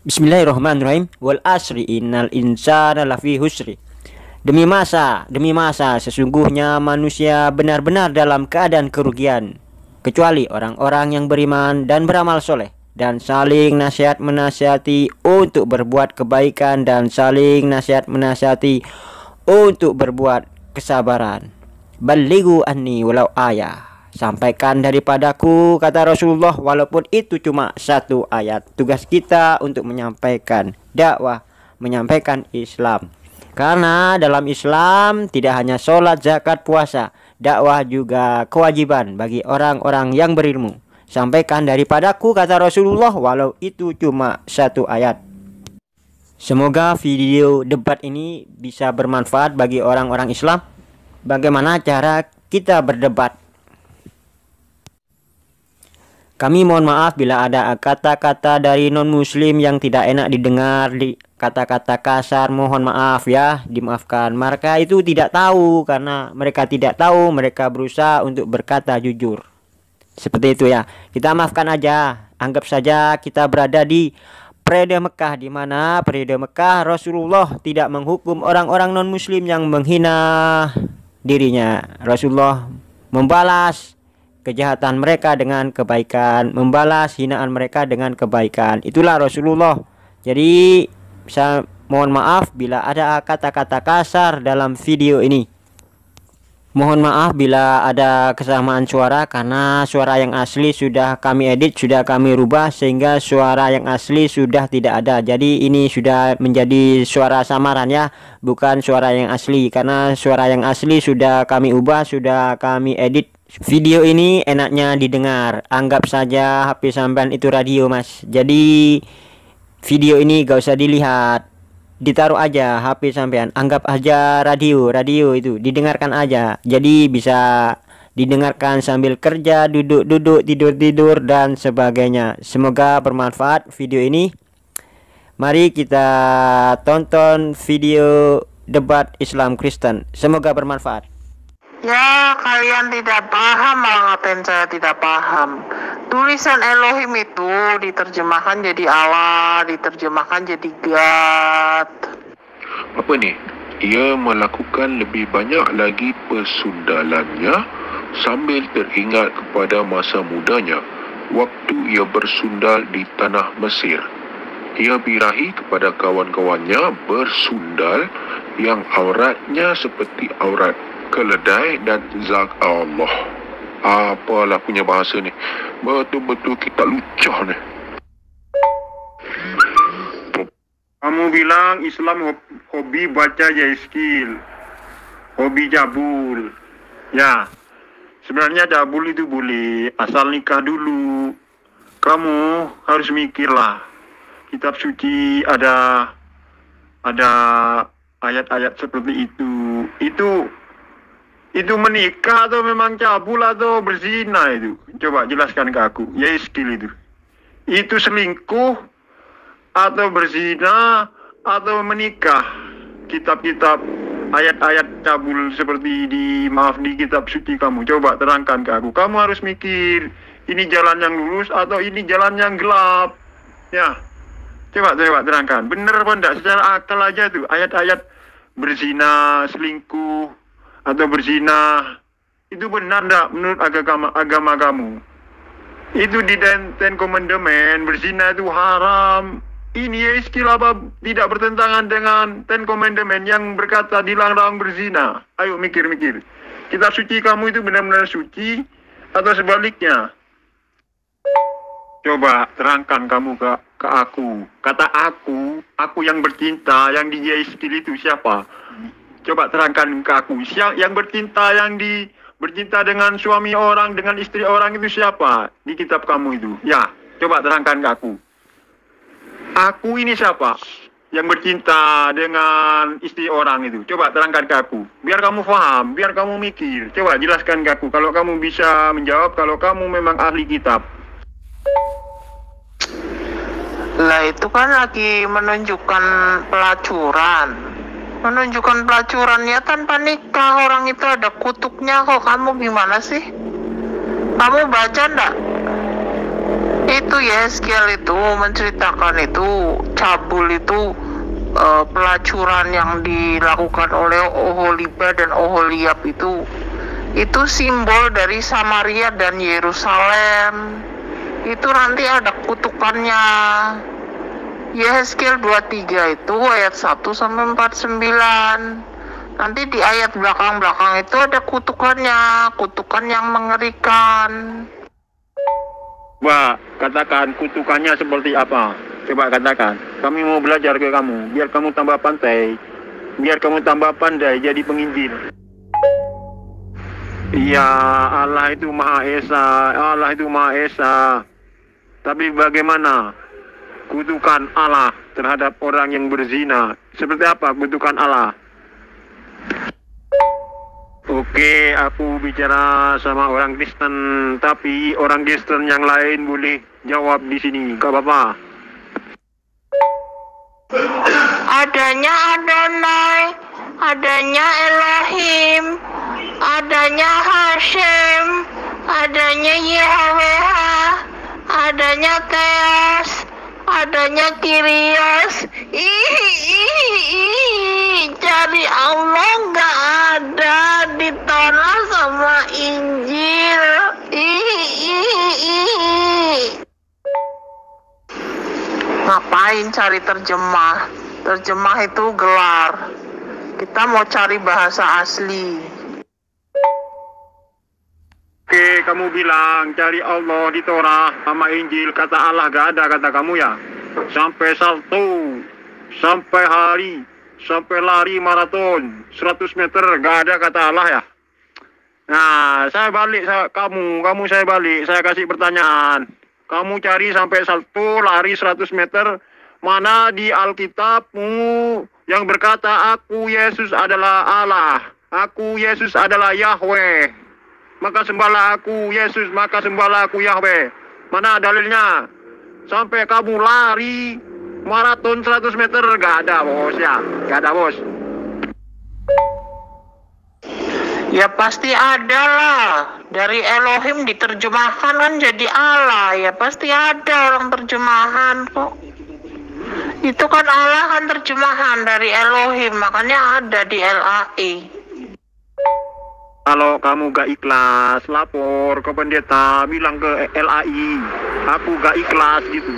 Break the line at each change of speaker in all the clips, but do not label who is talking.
Bismillahirrahmanirrahim. Wal asri innal insana lafi husri. Demi masa sesungguhnya manusia benar-benar dalam keadaan kerugian, kecuali orang-orang yang beriman dan beramal soleh, dan saling nasihat menasihati untuk berbuat kebaikan, dan saling nasihat menasihati untuk berbuat kesabaran. Balighu anni walau ayah. Sampaikan daripadaku, kata Rasulullah, walaupun itu cuma satu ayat. Tugas kita untuk menyampaikan dakwah, menyampaikan Islam. Karena dalam Islam tidak hanya sholat, zakat, puasa, dakwah juga kewajiban bagi orang-orang yang berilmu. Sampaikan daripadaku, kata Rasulullah, walau itu cuma satu ayat. Semoga video debat ini bisa bermanfaat bagi orang-orang Islam. Bagaimana cara kita berdebat? Kami mohon maaf bila ada kata-kata dari non-muslim yang tidak enak didengar, kata-kata kasar, mohon maaf ya, dimaafkan. Mereka itu tidak tahu, karena mereka tidak tahu, mereka berusaha untuk berkata jujur. Seperti itu ya, kita maafkan aja. Anggap saja kita berada di periode Mekah, di mana periode Mekah Rasulullah tidak menghukum orang-orang non-muslim yang menghina dirinya. Rasulullah membalas kejahatan mereka dengan kebaikan, membalas hinaan mereka dengan kebaikan. Itulah Rasulullah. Jadi saya mohon maaf bila ada kata-kata kasar dalam video ini. Mohon maaf bila ada kesamaan suara, karena suara yang asli sudah kami edit, sudah kami rubah, sehingga suara yang asli sudah tidak ada. Jadi ini sudah menjadi suara samaran ya, bukan suara yang asli. Karena suara yang asli sudah kami ubah, sudah kami edit. Video ini enaknya didengar. Anggap saja HP sampean itu radio, mas. Jadi video ini gak usah dilihat, ditaruh aja HP sampean. Anggap aja radio itu didengarkan aja. Jadi bisa didengarkan sambil kerja, duduk-duduk, tidur-tidur, dan sebagainya. Semoga bermanfaat video ini. Mari kita tonton video debat Islam Kristen. Semoga bermanfaat.
Ya, kalian tidak paham, malah ngatain saya tidak paham. Tulisan Elohim itu diterjemahkan jadi Allah, diterjemahkan jadi God.
Apa ni? Ia melakukan lebih banyak lagi persundalannya sambil teringat kepada masa mudanya, waktu ia bersundal di tanah Mesir. Ia birahi kepada kawan-kawannya bersundal yang auratnya seperti aurat keledai dan zak Allah. Apalah punya bahasa ni, betul-betul kita lucah ni.
Kamu bilang Islam hobi baca skill, hobi jabul. Ya, sebenarnya jabul itu boleh, asal nikah dulu. Kamu harus mikirlah, kitab suci ada ayat-ayat seperti itu. Itu menikah atau memang cabul atau berzina itu? Coba jelaskan ke aku. Ya, skill itu. Itu selingkuh atau berzina atau menikah? Kitab-kitab ayat-ayat cabul seperti di kitab suci kamu. Coba terangkan ke aku. Kamu harus mikir, ini jalan yang lurus atau ini jalan yang gelap. Ya. Coba terangkan. Bener apa enggak? Secara akal aja tuh. Ayat-ayat berzina, selingkuh atau berzina, itu benar enggak menurut agama kamu? Itu di Ten Commandment, berzina itu haram. Ini ya skill apa tidak bertentangan dengan Ten Commandment yang berkata dilarang berzina? Ayo mikir-mikir. Kitab suci kamu itu benar-benar suci atau sebaliknya? Coba terangkan kamu ke aku. Kata aku yang bercinta, yang di skill itu siapa? Coba terangkan ke aku. Yang bercinta, bercinta dengan suami orang, dengan istri orang itu siapa di kitab kamu itu? Ya, coba terangkan ke aku. Aku ini siapa yang bercinta dengan istri orang itu? Coba terangkan ke aku. Biar kamu paham, biar kamu mikir. Coba jelaskan ke aku. Kalau kamu bisa menjawab, kalau kamu memang ahli kitab.
Lah itu kan lagi menunjukkan pelacuran. Menunjukkan pelacurannya tanpa nikah. Orang itu ada kutuknya kok. Kamu gimana sih? Kamu baca enggak? Itu Yeskel itu menceritakan itu cabul itu pelacuran yang dilakukan oleh Oholiba dan Oholiab itu simbol dari Samaria dan Yerusalem. Itu nanti ada kutukannya. Yeskel 23 itu ayat 1 sampai 49. Nanti di ayat belakang-belakang itu ada kutukannya, kutukan yang mengerikan.
Wah, katakan kutukannya seperti apa? Coba katakan. Kami mau belajar ke kamu, biar kamu tambah pandai. Biar kamu tambah pandai jadi penginjil. Iya, Allah itu Maha Esa, Allah itu Maha Esa. Tapi bagaimana kutukan Allah terhadap orang yang berzina? Seperti apa kutukan Allah? Oke, aku bicara sama orang Kristen, tapi orang Kristen yang lain boleh jawab di sini, gak apa-apa.
Adanya Adonai, adanya Elohim, adanya Hashem, adanya Yahweh, adanya Theos, adanya Kyrios. Cari Allah nggak ada di Torah sama Injil. Ngapain cari terjemah? Terjemah itu gelar. Kita mau cari bahasa asli.
Oke, kamu bilang cari Allah di Torah sama Injil, kata Allah gak ada, kata kamu ya. Sampai Sabtu, sampai hari, sampai lari maraton 100 meter gak ada kata Allah ya. Nah, saya balik kamu saya balik, saya kasih pertanyaan. Kamu cari sampai Sabtu, lari 100 meter, mana di Alkitabmu yang berkata aku Yesus adalah Allah, aku Yesus adalah Yahweh, maka sembahlah aku Yesus, maka sembahlah aku Yahweh. Mana dalilnya? Sampai kamu lari maraton 100 meter gak ada bos ya, gak ada bos.
Ya pasti ada lah. Dari Elohim diterjemahkan kan jadi Allah. Ya pasti ada orang terjemahan kok. Itu kan Allah kan terjemahan dari Elohim, makanya ada di LAI.
Kalau kamu gak ikhlas, lapor ke pendeta, bilang ke LAI, aku gak ikhlas gitu.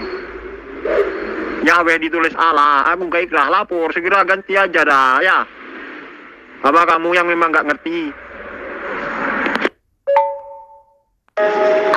Yahweh ditulis Allah, aku gak ikhlas, lapor, segera ganti aja dah ya. Apa kamu yang memang gak ngerti?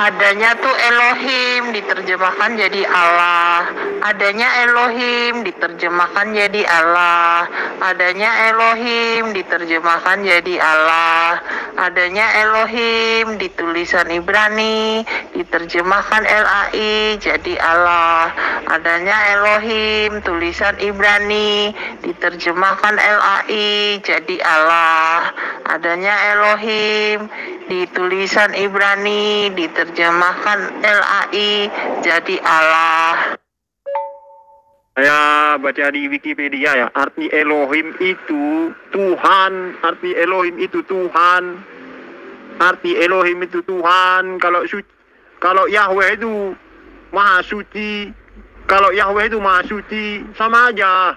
Adanya tuh Elohim diterjemahkan jadi Allah. Adanya Elohim diterjemahkan jadi Allah. Adanya Elohim diterjemahkan jadi Allah. Adanya Elohim di tulisan Ibrani diterjemahkan LAI jadi Allah. Adanya Elohim tulisan Ibrani diterjemahkan LAI jadi Allah. Adanya Elohim di tulisan Ibrani diterjemahkan LAI jadi Allah.
Saya baca di Wikipedia ya, arti Elohim itu Tuhan, arti Elohim itu Tuhan, arti Elohim itu Tuhan. Kalau Yahweh itu Maha Suci, kalau Yahweh itu Maha Suci, sama aja.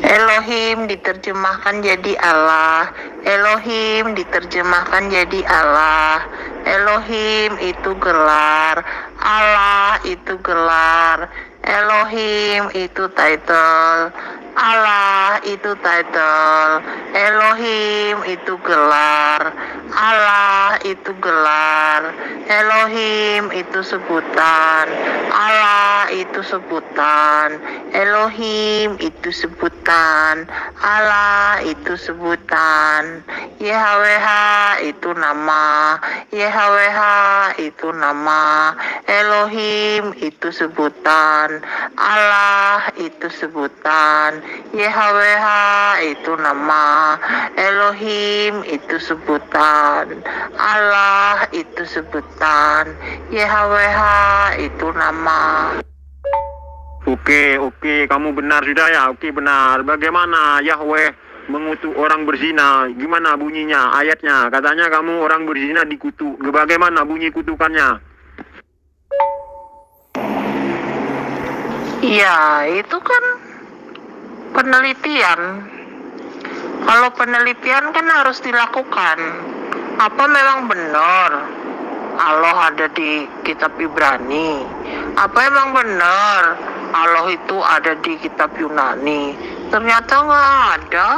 Elohim diterjemahkan jadi Allah. Elohim diterjemahkan jadi Allah. Elohim itu gelar. Allah itu gelar. Elohim itu title. Allah itu title. Elohim itu gelar. Allah itu gelar. Elohim itu sebutan. Allah itu sebutan. Elohim itu sebutan. Allah itu sebutan. YHWH itu nama. YHWH itu nama. Elohim itu sebutan. Allah itu sebutan. YHWH itu nama. Elohim itu sebutan. Allah itu sebutan. YHWH itu nama.
Oke, kamu benar sudah ya. Oke, benar. Bagaimana Yahweh mengutuk orang berzina. Gimana bunyinya ayatnya? Katanya kamu orang berzina dikutuk. Bagaimana bunyi kutukannya?
Ya, itu kan penelitian. Kalau penelitian kan harus dilakukan. Apa memang benar Allah ada di kitab Ibrani? Apa emang benar Allah itu ada di kitab Yunani? Ternyata nggak ada.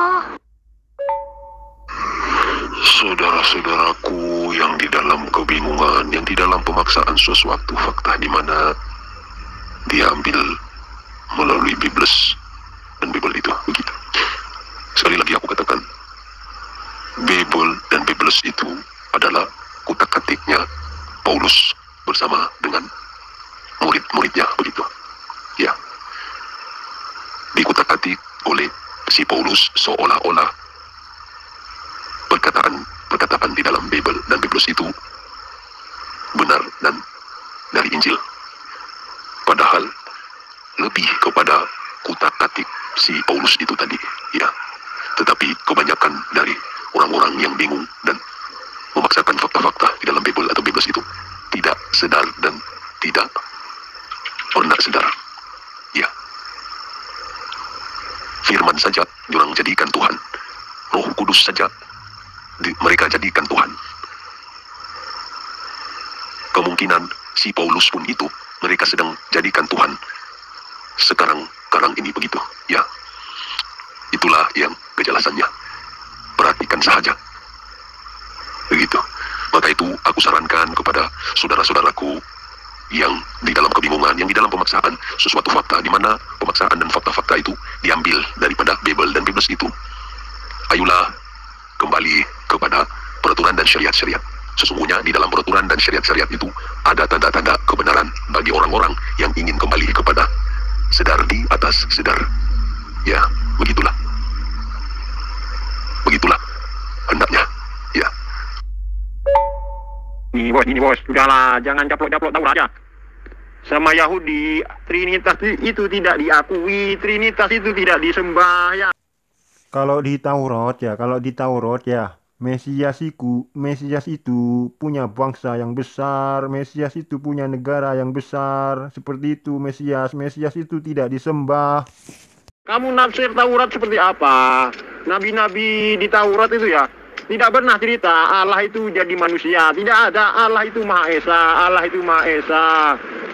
Saudara-saudaraku yang di dalam kebingungan, yang di dalam pemaksaan sesuatu fakta di mana diambil melalui Bibles dan Bible itu begitu. Sekali lagi aku katakan, Bible dan Bibles itu adalah kutak-katiknya Paulus bersama dengan murid-muridnya begitu. Ya, dikutak-katik oleh si Paulus seolah-olah perkataan di dalam Bible dan Bibles itu benar dan dari Injil. Padahal lebih kepada kutak-katik si Paulus itu tadi, ya. Tetapi kebanyakan dari orang-orang yang bingung dan memaksakan fakta-fakta di dalam Bible atau Bibles itu tidak sedar dan tidak pernah sedar, ya. Firman saja diorang jadikan Tuhan, Roh Kudus saja mereka jadikan Tuhan. Kemungkinan si Paulus pun itu mereka sedang jadikan Tuhan sekarang ini begitu, ya. Itulah yang kejelasannya. Perhatikan saja begitu. Maka itu aku sarankan kepada saudara-saudaraku yang di dalam kebingungan, yang di dalam pemaksaan sesuatu fakta, di mana pemaksaan dan fakta-fakta itu diambil daripada Bible dan Bibles itu. Ayolah kembali kepada peraturan dan syariat-syariat. Sesungguhnya di dalam peraturan dan syariat-syariat itu ada tanda-tanda kebenaran bagi orang-orang yang ingin kembali kepada sedar di atas sedar. Ya, begitulah. Begitulah hendaknya. Ya.
Ini bos, sudahlah, jangan caplok-caplok tahu aja. Sama Yahudi, Trinitas itu tidak diakui, Trinitas itu tidak disembah, ya.
Kalau di Taurat ya, Mesias itu punya bangsa yang besar, Mesias itu punya negara yang besar, seperti itu Mesias itu tidak disembah.
Kamu nafsir Taurat seperti apa? Nabi-nabi di Taurat itu ya, tidak pernah cerita Allah itu jadi manusia. Tidak ada, Allah itu Maha Esa, Allah itu Maha Esa.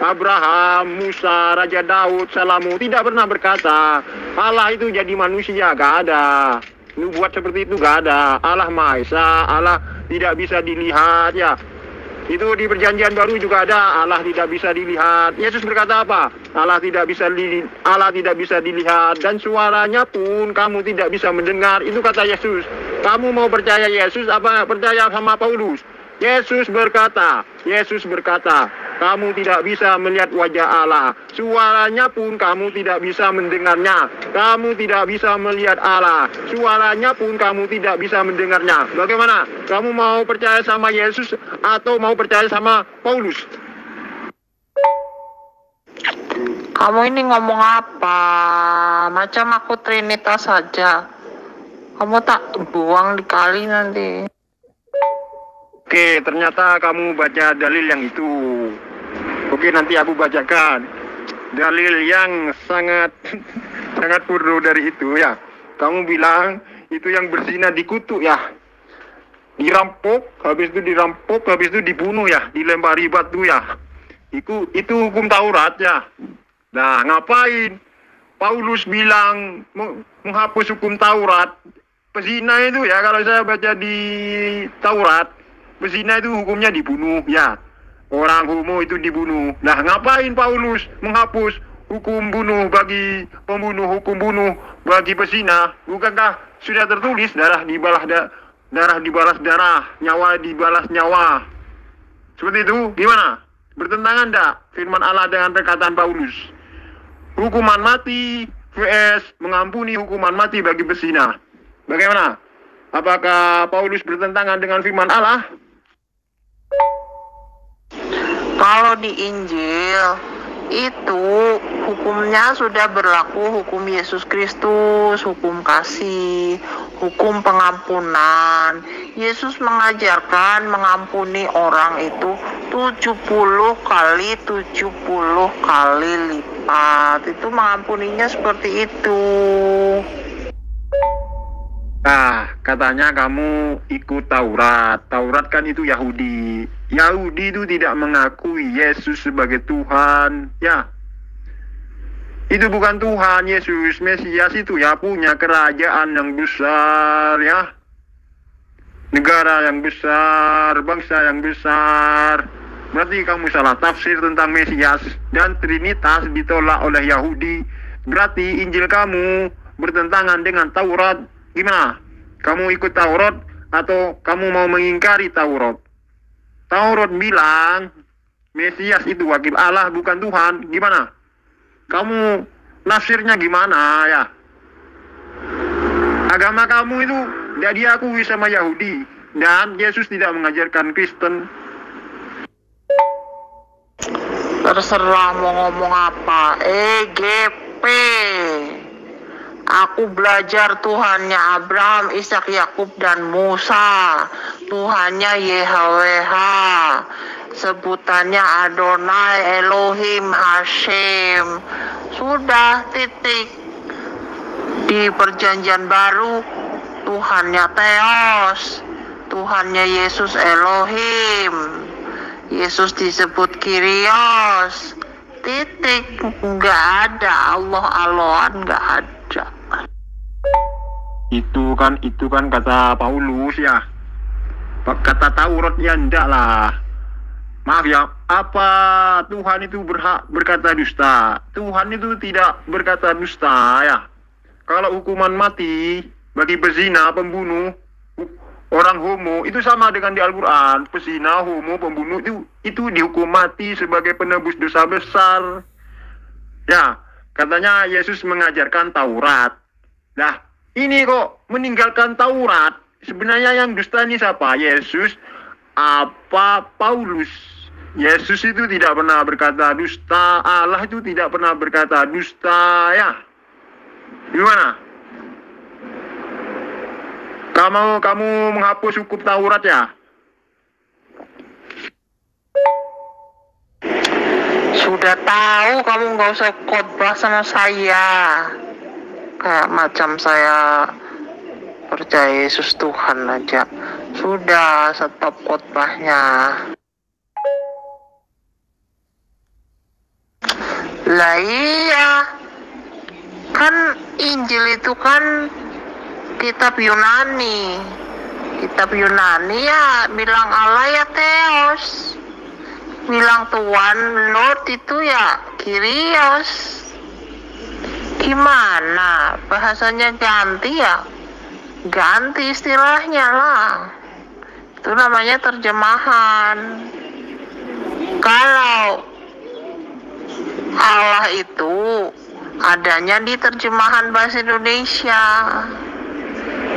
Abraham, Musa, Raja Daud, Salomo tidak pernah berkata Allah itu jadi manusia, gak ada. Nubuat seperti itu gak ada. Allah Maha Esa, Allah tidak bisa dilihat, ya. Itu di perjanjian baru juga ada, Allah tidak bisa dilihat. Yesus berkata apa? Allah tidak bisa dilihat, dan suaranya pun kamu tidak bisa mendengar. Itu kata Yesus. Kamu mau percaya Yesus apa percaya sama Paulus? Yesus berkata, kamu tidak bisa melihat wajah Allah. Suaranya pun kamu tidak bisa mendengarnya. Kamu tidak bisa melihat Allah. Suaranya pun kamu tidak bisa mendengarnya. Bagaimana? Kamu mau percaya sama Yesus atau mau percaya sama Paulus?
Kamu ini ngomong apa? Macam aku Trinitas saja. Kamu tak buang di kali nanti.
Oke, ternyata kamu baca dalil yang itu. Oke, nanti aku bacakan dalil yang sangat bodoh dari itu, ya. Kamu bilang itu yang berzina dikutuk, ya. Dirampok, habis itu dibunuh, ya, dilempari batu, ya. Itu hukum Taurat, ya. Nah, ngapain Paulus bilang menghapus hukum Taurat? Pezina itu, ya, kalau saya baca di Taurat, pezina itu hukumnya dibunuh, ya. Orang homo itu dibunuh. Nah, ngapain Paulus menghapus hukum bunuh bagi pembunuh, hukum bunuh bagi pezina? Bukankah sudah tertulis darah dibalas darah, nyawa dibalas nyawa? Seperti itu, gimana? Bertentangan enggak firman Allah dengan perkataan Paulus? Hukuman mati vs mengampuni hukuman mati bagi pezina. Bagaimana? Apakah Paulus bertentangan dengan firman Allah?
Kalau di Injil itu hukumnya sudah berlaku, hukum Yesus Kristus, hukum kasih, hukum pengampunan. Yesus mengajarkan mengampuni orang itu 70 kali 70 kali lipat. Itu mengampuninya seperti itu.
Nah, katanya kamu ikut Taurat. Taurat kan itu Yahudi. Yahudi itu tidak mengakui Yesus sebagai Tuhan. Ya, itu bukan Tuhan. Yesus, Mesias itu ya punya kerajaan yang besar ya. Negara yang besar, bangsa yang besar. Berarti kamu salah tafsir tentang Mesias. Dan Trinitas ditolak oleh Yahudi. Berarti Injil kamu bertentangan dengan Taurat. Gimana? Kamu ikut Taurat atau kamu mau mengingkari Taurat? Taurat bilang Mesias itu wakil Allah bukan Tuhan. Gimana? Kamu nafsirnya gimana ya? Agama kamu itu tidak diakui sama Yahudi. Dan Yesus tidak mengajarkan Kristen.
Terserah mau ngomong apa. EGP. Aku belajar Tuhannya Abraham, Ishak, Yakub, dan Musa. Tuhannya YHWH. Sebutannya Adonai, Elohim, Hashem. Sudah, titik. Di perjanjian baru, Tuhannya Theos. Tuhannya Yesus Elohim. Yesus disebut Kyrios. Titik. Nggak ada Allah-Allahan, nggak ada.
Itu kan kata Paulus ya. Kata Taurat ya enggak lah. Maaf ya, apa Tuhan itu berhak berkata dusta? Tuhan itu tidak berkata dusta ya. Kalau hukuman mati bagi pezina, pembunuh, orang homo itu sama dengan di Al-Quran. Pezina, homo, pembunuh itu dihukum mati sebagai penebus dosa besar. Ya, katanya Yesus mengajarkan Taurat. Nah, ini kok meninggalkan Taurat. Sebenarnya yang dusta ini siapa? Yesus apa Paulus? Yesus itu tidak pernah berkata dusta. Allah itu tidak pernah berkata dusta ya. Gimana? Kamu menghapus hukum Taurat ya?
Sudah tahu, kamu nggak usah khotbah sama saya. Kayak macam saya percaya Yesus Tuhan aja. Sudah, stop khotbahnya. Lah iya, kan Injil itu kan kitab Yunani. Kitab Yunani ya bilang Allah ya Theos. Bilang Tuhan Lord itu ya Kyrios. Gimana? Bahasanya ganti ya? Ganti istilahnya lah. Itu namanya terjemahan. Kalau Allah itu adanya di terjemahan bahasa Indonesia.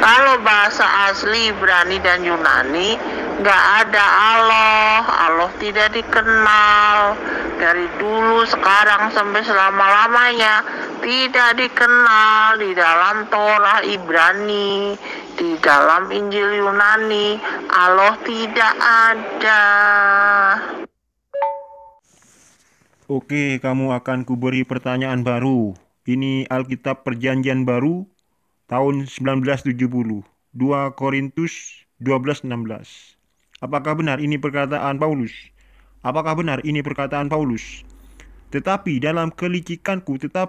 Kalau bahasa asli Ibrani dan Yunani nggak ada Allah. Allah tidak dikenal. Dari dulu, sekarang, sampai selama-lamanya tidak dikenal di dalam Torah Ibrani, di dalam Injil Yunani. Allah tidak ada.
Oke, kamu akan kuberi pertanyaan baru. Ini Alkitab Perjanjian Baru tahun 1970. 2 Korintus 12:16. Apakah benar ini perkataan Paulus? Apakah benar ini perkataan Paulus? Tetapi dalam kelicikanku telah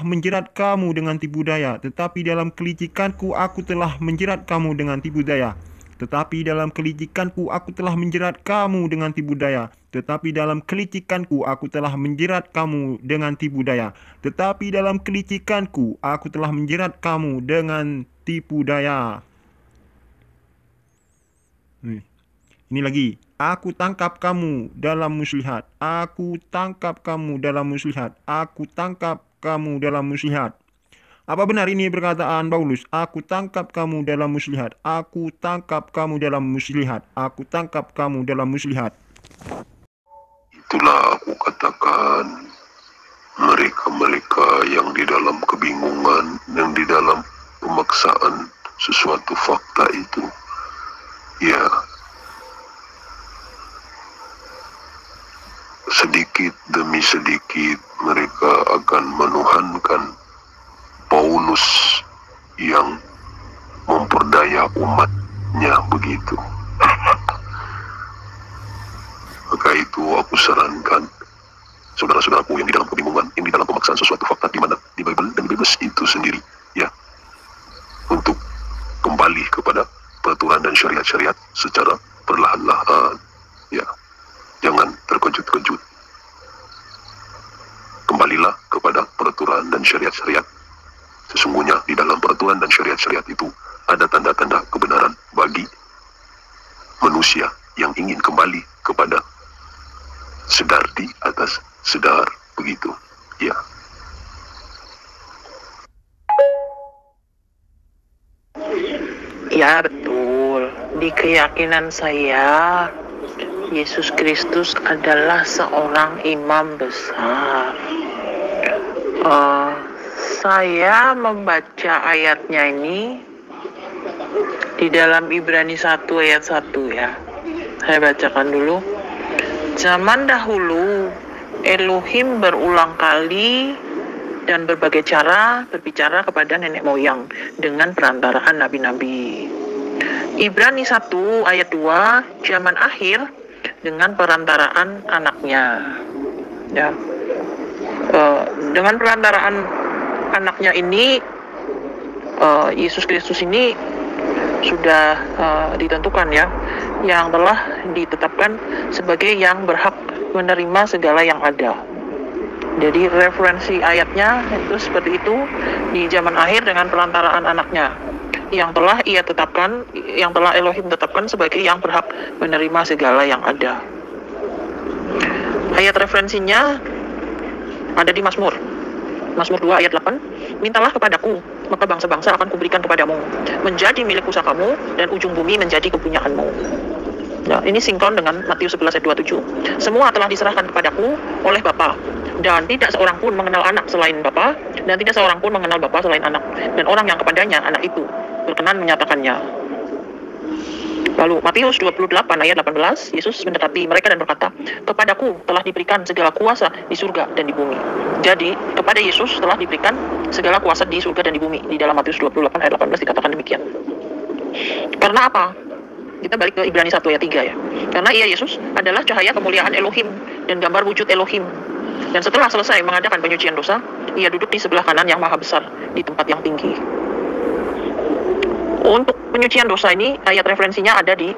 menjerat kamu dengan tipu daya. Tetapi dalam kelicikanku aku telah menjerat kamu dengan tipu daya. Tetapi dalam kelicikanku aku telah menjerat kamu dengan tipu daya. Tetapi dalam kelicikanku aku telah menjerat kamu dengan tipu daya. Tetapi dalam kelicikanku aku telah menjerat kamu dengan tipu daya. Ini lagi. Aku tangkap kamu dalam muslihat. Aku tangkap kamu dalam muslihat. Aku tangkap kamu dalam muslihat. Apa benar ini perkataan Paulus? Aku tangkap kamu dalam muslihat. Aku tangkap kamu dalam muslihat. Aku tangkap kamu dalam muslihat.
Itulah aku katakan, mereka-mereka yang di dalam kebingungan, yang di dalam pemaksaan sesuatu fakta itu, ya, sedikit demi sedikit mereka akan menuhankan Paulus yang memperdaya umatnya begitu. Maka itu aku sarankan saudara-saudaraku yang di dalam kebingungan, yang di dalam pemaksaan sesuatu fakta di mana di Bible dan di Biblis itu sendiri, ya, untuk kembali kepada peraturan dan syariat-syariat secara perlahan-lahan, ya, jangan terkejut-kejut. Kembalilah kepada peraturan dan syariat-syariat. Sesungguhnya di dalam peraturan dan syariat-syariat itu ada tanda-tanda kebenaran bagi manusia yang ingin kembali kepada sedar di atas sedar, begitu, ya.
Ya betul, di keyakinan saya Yesus Kristus adalah seorang imam besar. Saya membaca ayatnya ini di dalam Ibrani 1 ayat 1 ya. Saya bacakan dulu. Zaman dahulu Elohim berulang kali dan berbagai cara berbicara kepada nenek moyang dengan perantaraan nabi-nabi. Ibrani 1 ayat 2, zaman akhir dengan perantaraan anaknya. Ya. Dengan perantaraan anaknya ini, Yesus Kristus ini sudah ditentukan ya, yang telah ditetapkan sebagai yang berhak menerima segala yang ada. Jadi referensi ayatnya itu seperti itu, di zaman akhir dengan perantaraan anaknya yang telah ia tetapkan, yang telah Elohim tetapkan sebagai yang berhak menerima segala yang ada. Ayat referensinya ada di Mazmur 2 ayat 8. Mintalah kepadaku, maka bangsa-bangsa akan kuberikan kepadamu, menjadi milik pusakamu dan ujung bumi menjadi kepunyaanmu. Nah, ini sinkron dengan Matius 11 ayat 27. Semua telah diserahkan kepadaku oleh Bapa, dan tidak seorang pun mengenal anak selain Bapa, dan tidak seorang pun mengenal Bapa selain anak, dan orang yang kepadanya anak itu berkenan menyatakannya. Lalu Matius 28 ayat 18, Yesus mendekati mereka dan berkata, kepadaku telah diberikan segala kuasa di surga dan di bumi. Jadi kepada Yesus telah diberikan segala kuasa di surga dan di bumi. Di dalam Matius 28 ayat 18 dikatakan demikian. Karena apa? Kita balik ke Ibrani 1 ayat 3 ya. Karena ia Yesus adalah cahaya kemuliaan Elohim dan gambar wujud Elohim. Dan setelah selesai mengadakan penyucian dosa, ia duduk di sebelah kanan yang maha besar di tempat yang tinggi. Untuk penyucian dosa ini, ayat referensinya ada di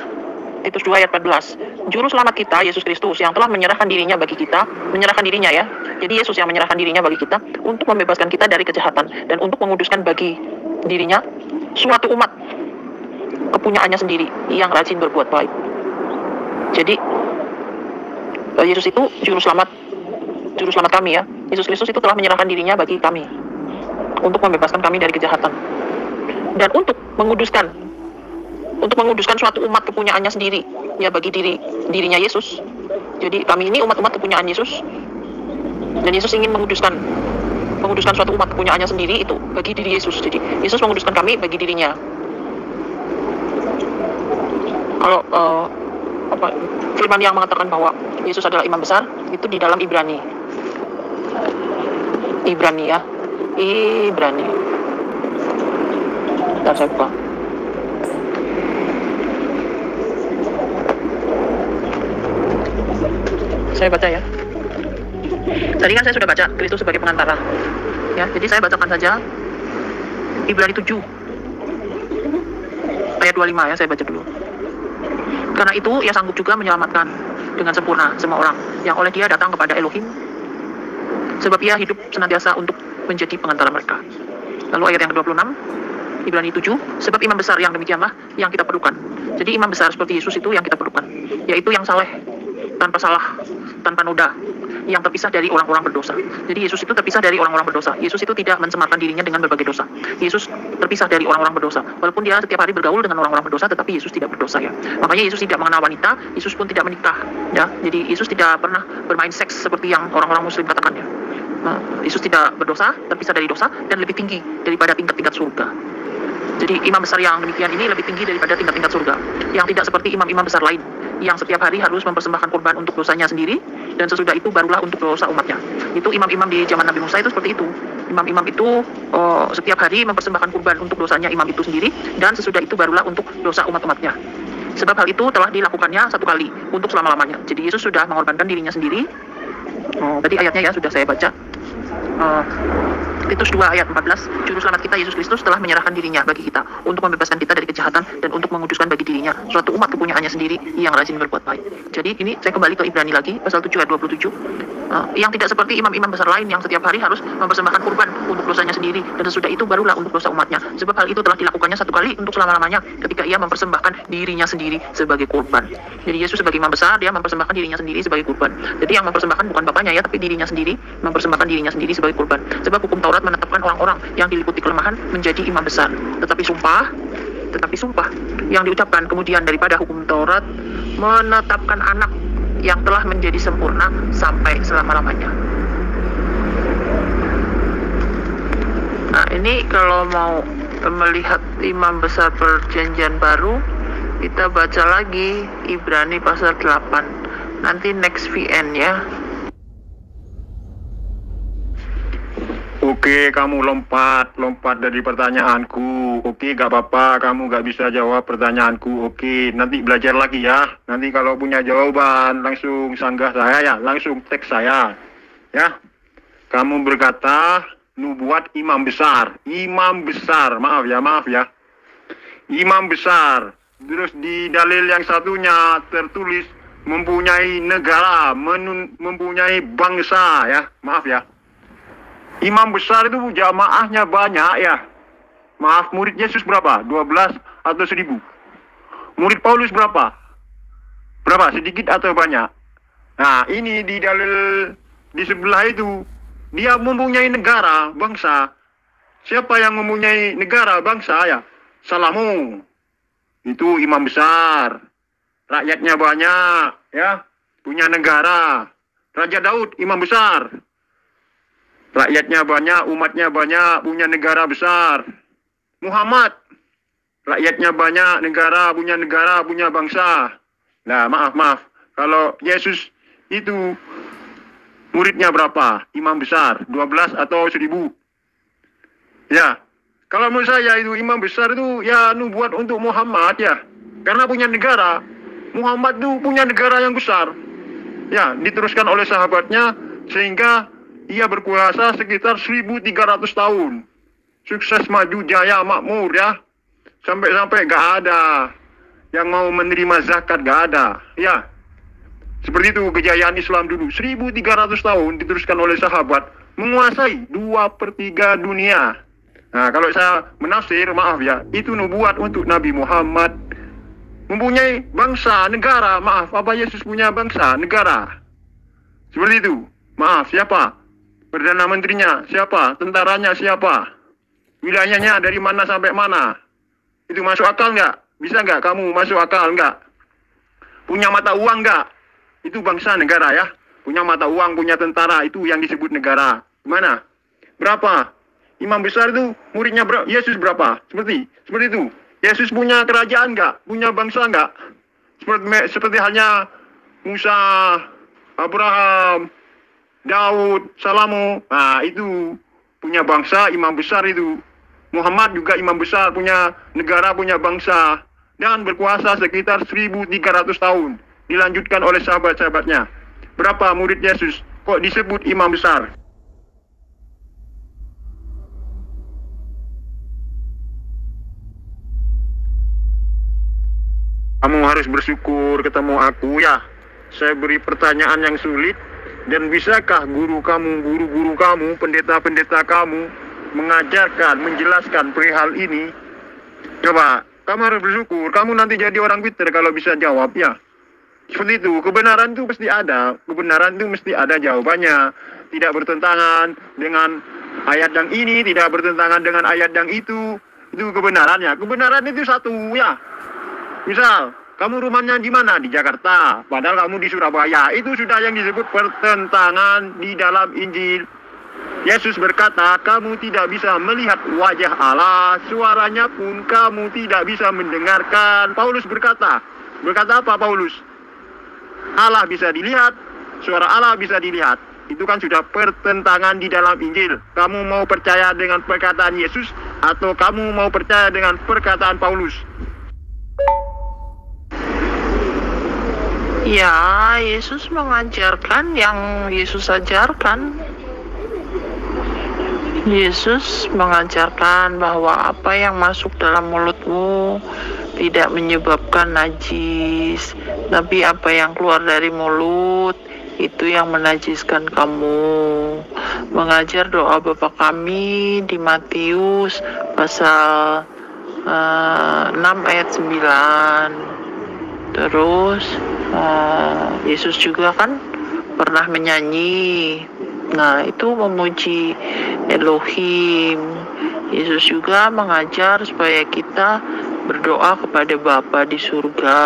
Titus 2 ayat 14. Juru selamat kita, Yesus Kristus, yang telah menyerahkan dirinya bagi kita, menyerahkan dirinya ya. Jadi Yesus yang menyerahkan dirinya bagi kita untuk membebaskan kita dari kejahatan dan untuk menguduskan bagi dirinya suatu umat kepunyaannya sendiri yang rajin berbuat baik. Jadi Yesus itu juru selamat kami ya. Yesus Kristus itu telah menyerahkan dirinya bagi kami untuk membebaskan kami dari kejahatan dan untuk menguduskan suatu umat kepunyaannya sendiri ya, bagi dirinya Yesus. Jadi kami ini umat-umat kepunyaan Yesus, dan Yesus ingin menguduskan suatu umat kepunyaannya sendiri itu bagi diri Yesus. Jadi Yesus menguduskan kami bagi dirinya. Kalau firman yang mengatakan bahwa Yesus adalah imam besar itu di dalam Ibrani ya, Ibrani. Dan saya buka. Saya baca ya. Tadi kan saya sudah baca Kristus sebagai pengantara. Ya, jadi saya bacakan saja Ibrani 7 ayat 25 ya, saya baca dulu. Karena itu ia sanggup juga menyelamatkan dengan sempurna semua orang yang oleh dia datang kepada Elohim, sebab ia hidup senantiasa untuk menjadi pengantara mereka. Lalu ayat yang ke-26 Ibrani 7, sebab imam besar yang demikianlah yang kita perlukan. Jadi imam besar seperti Yesus itu yang kita perlukan, yaitu yang saleh, tanpa salah, tanpa noda, yang terpisah dari orang-orang berdosa. Jadi Yesus itu terpisah dari orang-orang berdosa. Yesus itu tidak mencemarkan dirinya dengan berbagai dosa. Yesus terpisah dari orang-orang berdosa. Walaupun dia setiap hari bergaul dengan orang-orang berdosa, tetapi Yesus tidak berdosa ya. Makanya Yesus tidak mengenal wanita, Yesus pun tidak menikah ya. Jadi Yesus tidak pernah bermain seks seperti yang orang-orang muslim katakan ya. Yesus tidak berdosa, terpisah dari dosa, dan lebih tinggi daripada tingkat-tingkat surga. Jadi imam besar yang demikian ini lebih tinggi daripada tingkat-tingkat surga, yang tidak seperti imam-imam besar lain yang setiap hari harus mempersembahkan kurban untuk dosanya sendiri, dan sesudah itu barulah untuk dosa umatnya. Itu imam-imam di zaman Nabi Musa itu seperti itu. Imam-imam itu setiap hari mempersembahkan kurban untuk dosanya imam itu sendiri, dan sesudah itu barulah untuk dosa umat-umatnya. Sebab hal itu telah dilakukannya satu kali untuk selama-lamanya. Jadi Yesus sudah mengorbankan dirinya sendiri. Tadi ayatnya ya sudah saya baca. Titus 2 ayat 14, Juru Selamat kita Yesus Kristus telah menyerahkan dirinya bagi kita untuk membebaskan kita dari kejahatan dan untuk menguduskan bagi dirinya suatu umat kepunyaannya sendiri yang rajin berbuat baik. Jadi ini saya kembali ke Ibrani lagi, pasal 7 ayat 27, yang tidak seperti imam-imam besar lain yang setiap hari harus mempersembahkan kurban untuk dosanya sendiri, dan sesudah itu barulah untuk dosa umatnya. Sebab hal itu telah dilakukannya satu kali untuk selama-lamanya ketika ia mempersembahkan dirinya sendiri sebagai kurban. Jadi Yesus sebagai imam besar, dia mempersembahkan dirinya sendiri sebagai kurban. Jadi yang mempersembahkan bukan bapaknya ya, tapi dirinya sendiri, mempersembahkan dirinya sendiri sebagai kurban. Sebab hukum Taurat menetapkan orang-orang yang diliputi kelemahan menjadi imam besar. Tetapi sumpah yang diucapkan kemudian daripada hukum Taurat menetapkan anak yang telah menjadi sempurna sampai selama-lamanya. Nah, ini kalau mau melihat imam besar perjanjian baru, kita baca lagi Ibrani pasal 8. Nanti next VN ya.
Oke, kamu lompat dari pertanyaanku. Oke, gak apa-apa, kamu gak bisa jawab pertanyaanku. Oke, nanti belajar lagi ya. Nanti kalau punya jawaban, langsung sanggah saya ya, langsung teks saya. Ya, kamu berkata, nubuat imam besar. Maaf ya. Imam besar. Terus di dalil yang satunya tertulis, mempunyai negara, mempunyai bangsa ya. Maaf ya. Imam besar itu jamaahnya banyak ya. Maaf, murid Yesus berapa? 12 atau 1000? Murid Paulus berapa? Berapa? Sedikit atau banyak? Nah, ini di dalil di sebelah itu. Dia mempunyai negara, bangsa. Siapa yang mempunyai negara, bangsa ya? Salomo. Itu imam besar. Rakyatnya banyak ya. Punya negara. Raja Daud, imam besar. Rakyatnya banyak, umatnya banyak, punya negara besar. Muhammad, rakyatnya banyak, punya bangsa. Nah, maaf. Kalau Yesus itu muridnya berapa? Imam besar, 12 atau 1000? Ya, kalau menurut saya itu imam besar itu ya nubuat untuk Muhammad ya. Karena punya negara. Muhammad itu punya negara yang besar. Ya, diteruskan oleh sahabatnya sehingga ia berkuasa sekitar 1300 tahun. Sukses, maju, jaya, makmur ya. Sampai-sampai gak ada yang mau menerima zakat, gak ada. Ya, seperti itu kejayaan Islam dulu. 1300 tahun diteruskan oleh sahabat. Menguasai 2/3 dunia. Nah, kalau saya menafsir, maaf ya, itu nubuat untuk Nabi Muhammad. Mempunyai bangsa, negara, maaf. Apa Yesus punya bangsa, negara? Seperti itu. Maaf, siapa? Perdana Menterinya siapa? Tentaranya siapa? Wilayahnya dari mana sampai mana? Itu masuk akal nggak? Bisa nggak kamu masuk akal nggak? Punya mata uang nggak? Itu bangsa negara ya. Punya mata uang, punya tentara, itu yang disebut negara. Gimana? Berapa? Imam besar itu muridnya Yesus berapa? Seperti itu. Yesus punya kerajaan nggak? Punya bangsa nggak? Seperti halnya Musa, Abraham, Daud, Salomo, nah itu punya bangsa, imam besar itu. Muhammad juga imam besar, punya negara, punya bangsa, dan berkuasa sekitar 1300 tahun. Dilanjutkan oleh sahabat-sahabatnya. Berapa murid Yesus? Kok disebut imam besar? Kamu harus bersyukur ketemu aku ya. Saya beri pertanyaan yang sulit. Dan bisakah guru kamu, pendeta-pendeta kamu mengajarkan, menjelaskan perihal ini? Coba, kamu harus bersyukur. Kamu nanti jadi orang pintar kalau bisa jawab ya. Seperti itu, kebenaran itu mesti ada. Kebenaran itu mesti ada jawabannya. Tidak bertentangan dengan ayat yang ini, tidak bertentangan dengan ayat yang itu. Itu kebenarannya. Kebenaran itu satu ya. Misal, kamu rumahnya di mana? Di Jakarta. Padahal kamu di Surabaya. Itu sudah yang disebut pertentangan di dalam Injil. Yesus berkata, kamu tidak bisa melihat wajah Allah, suaranya pun kamu tidak bisa mendengarkan. Paulus berkata apa Paulus? Allah bisa dilihat, suara Allah bisa dilihat. Itu kan sudah pertentangan di dalam Injil. Kamu mau percaya dengan perkataan Yesus atau kamu mau percaya dengan perkataan Paulus?
Ya, Yesus mengajarkan yang Yesus ajarkan. Yesus mengajarkan bahwa apa yang masuk dalam mulutmu tidak menyebabkan najis, tapi apa yang keluar dari mulut itu yang menajiskan kamu. Mengajar doa Bapa kami di Matius pasal 6 ayat 9. Terus Yesus juga kan pernah menyanyi. Nah, itu memuji Elohim. Yesus juga mengajar supaya kita berdoa kepada Bapa di surga.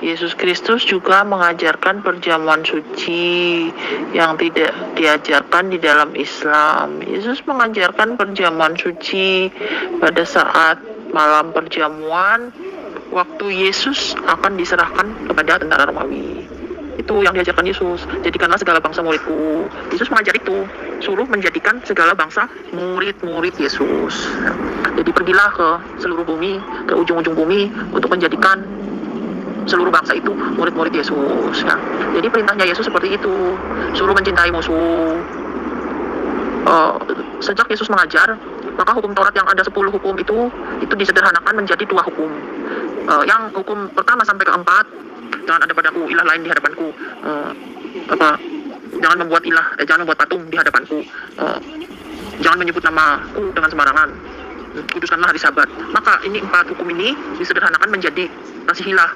Yesus Kristus juga mengajarkan perjamuan suci yang tidak diajarkan di dalam Islam. Yesus mengajarkan perjamuan suci pada saat malam perjamuan, waktu Yesus akan diserahkan kepada tentara Romawi. Itu yang diajarkan Yesus. Jadikanlah segala bangsa muridku. Yesus mengajar itu, suruh menjadikan segala bangsa murid-murid Yesus. Jadi pergilah ke seluruh bumi, ke ujung-ujung bumi untuk menjadikan seluruh bangsa itu murid-murid Yesus. Ya. Jadi perintahnya Yesus seperti itu, suruh mencintai musuh. Sejak Yesus mengajar, maka hukum Taurat yang ada 10 hukum itu disederhanakan menjadi 2 hukum. Yang hukum pertama sampai keempat, jangan ada padaku ilah lain di hadapanku. Jangan membuat patung di hadapanku. Jangan menyebut namaku dengan sembarangan. Kuduskanlah hari Sabat. Maka ini 4 hukum ini disederhanakan menjadi kasihilah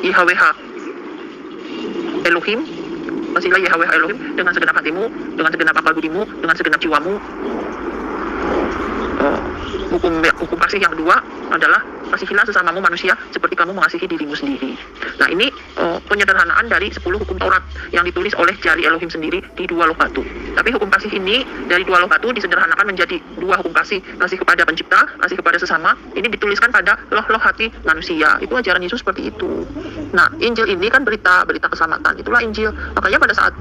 YHWH Elohim, kasihilah YHWH Elohim dengan segenap hatimu, dengan segenap akal budimu, dengan segenap jiwamu. Hukum kasih yang kedua adalah kasihilah sesamamu manusia seperti kamu mengasihi dirimu sendiri. Nah, ini penyederhanaan dari 10 hukum Taurat yang ditulis oleh jari Elohim sendiri di 2 loh batu. Tapi hukum kasih ini dari 2 loh batu disederhanakan menjadi 2 hukum kasih. Kasih kepada pencipta, kasih kepada sesama. Ini dituliskan pada loh-loh hati manusia. Itu ajaran Yesus seperti itu. Nah, Injil ini kan berita keselamatan. Itulah Injil. Makanya pada saat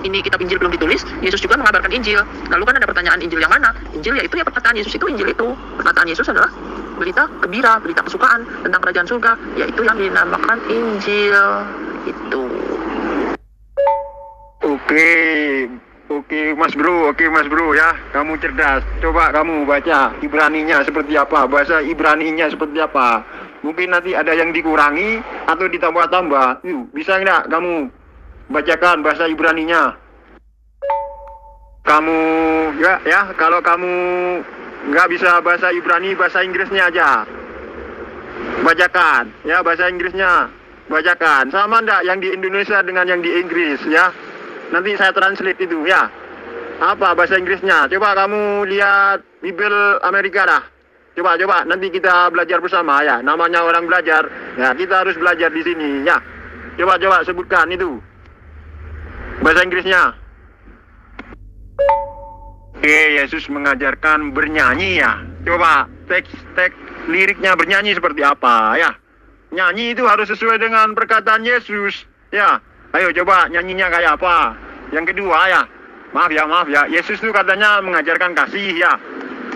ini kitab Injil belum ditulis, Yesus juga mengabarkan Injil. Lalu kan ada pertanyaan, Injil yang mana? Injil yaitu ya perkataan Yesus itu, Injil itu. Perkataan Yesus adalah berita gembira, berita kesukaan tentang kerajaan surga, yaitu yang dinamakan Injil itu.
Oke Mas Bro ya, kamu cerdas. Coba kamu baca Ibraninya seperti apa, bahasa Ibraninya seperti apa. Mungkin nanti ada yang dikurangi atau ditambah-tambah. Bisa nggak kamu bacakan bahasa Ibraninya? Kamu ya kalau kamu nggak bisa bahasa Ibrani, bahasa Inggrisnya aja bacakan ya, bahasa Inggrisnya bacakan. Sama ndak yang di Indonesia dengan yang di Inggris ya? Nanti saya translate itu ya. Apa bahasa Inggrisnya? Coba kamu lihat Bible Amerika dah. Coba nanti kita belajar bersama ya. Namanya orang belajar ya, kita harus belajar di sini ya. Coba sebutkan itu bahasa Inggrisnya. Oke, Yesus mengajarkan bernyanyi ya. Coba teks liriknya bernyanyi seperti apa ya. Nyanyi itu harus sesuai dengan perkataan Yesus ya. Ayo coba nyanyinya kayak apa. Yang kedua ya, maaf ya, Yesus itu katanya mengajarkan kasih ya.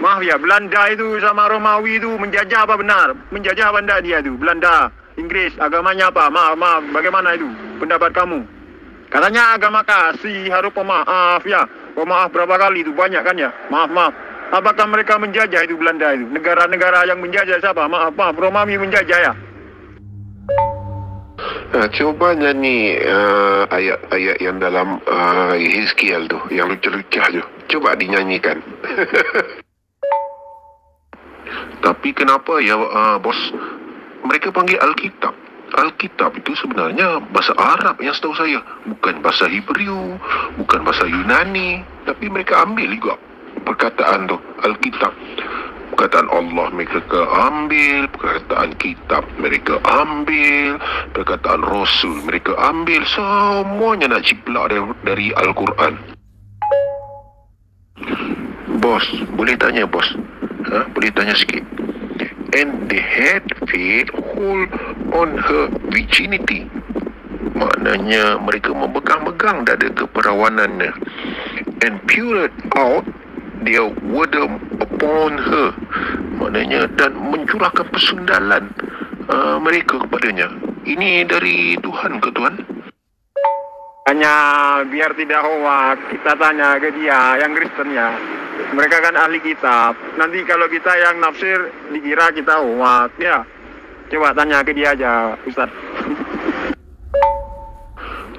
Maaf ya, Belanda itu sama Romawi itu menjajah apa benar? Menjajah apa enggak dia itu? Belanda, Inggris, agamanya apa? Maaf, bagaimana itu pendapat kamu? Katanya agama kasih, harus pemaaf ya. Pemaaf berapa kali itu? Banyak kan ya? Maaf. Apakah mereka menjajah itu Belanda itu? Negara-negara yang menjajah siapa? Maaf, Romawi menjajah ya?
Coba nyanyi ayat-ayat yang dalam Hizkiel tuh, yang lucu-lucu tuh. Coba dinyanyikan. Tapi kenapa ya bos, mereka panggil Alkitab? Alkitab itu sebenarnya bahasa Arab yang setahu saya, bukan bahasa Hebrew, bukan bahasa Yunani, tapi mereka ambil juga perkataan tuh Alkitab. Perkataan Allah mereka ambil, perkataan kitab mereka ambil, perkataan Rasul mereka ambil, semuanya nak ciplak dari Al-Quran. Bos, boleh tanya bos? Boleh tanya sikit? And they had faith hold on her virginity. Maknanya mereka memegang-megang dada keperawanannya. And poured out their word upon her. Maknanya dan mencurahkan persundalan mereka kepadanya. Ini dari Tuhan ke Tuhan?
Hanya biar tidak hoak, kita tanya ke dia yang Kristen ya. Mereka kan ahli kitab. Nanti kalau kita yang nafsir dikira kita hoak ya. Coba tanya ke dia aja, Ustaz.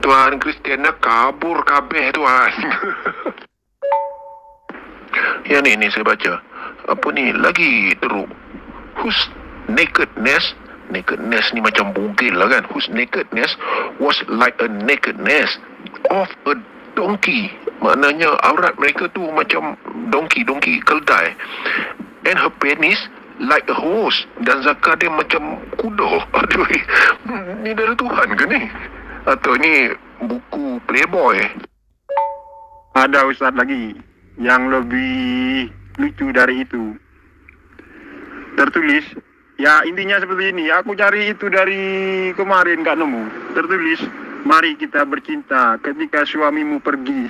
Tuhan Kristiannya kabur kabeh Tuhan. Ya ni saya baca. Apa ni lagi teruk? Whose nakedness ni macam bugil lah kan. Whose nakedness was like a nakedness of a donkey. Maknanya aurat mereka tu macam donkey keldai. And her penis like a horse. Dan zakar dia macam kuda. Aduh, ni dari Tuhan ke ni? Atau ni buku Playboy?
Ada Ustaz lagi yang lebih lucu dari itu. Tertulis, ya intinya seperti ini. Aku cari itu dari kemarin gak nemu. Tertulis, mari kita bercinta ketika suamimu pergi.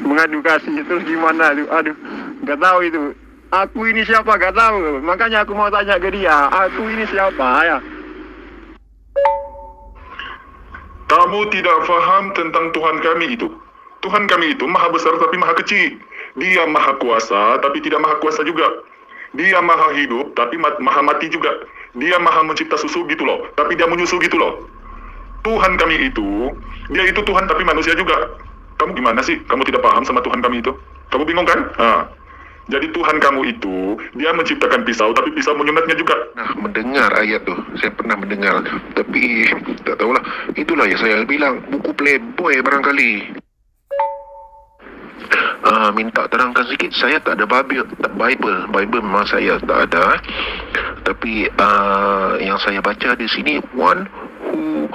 Mengadu kasih. Terus gimana tuh? Aduh, gak tahu itu. Aku ini siapa gak tahu. Makanya aku mau tanya ke dia. Aku ini siapa ya?
Kamu tidak faham tentang Tuhan kami itu. Tuhan kami itu maha besar tapi maha kecil. Dia maha kuasa tapi tidak maha kuasa juga. Dia maha hidup tapi maha mati juga. Dia maha mencipta susu gitu loh, tapi dia menyusu gitu loh. Tuhan kami itu, dia itu Tuhan tapi manusia juga. Kamu gimana sih? Kamu tidak paham sama Tuhan kami itu? Kamu bingung kan? Jadi Tuhan kamu itu, dia menciptakan pisau, tapi pisau menyunatnya juga.
Nah, mendengar ayat tuh, saya pernah mendengar. Tapi, tak tahulah. Itulah yang saya bilang, buku Playboy barangkali. Minta terangkan sikit, saya tak ada Bible memang saya tak ada. Tapi, yang saya baca di sini, one who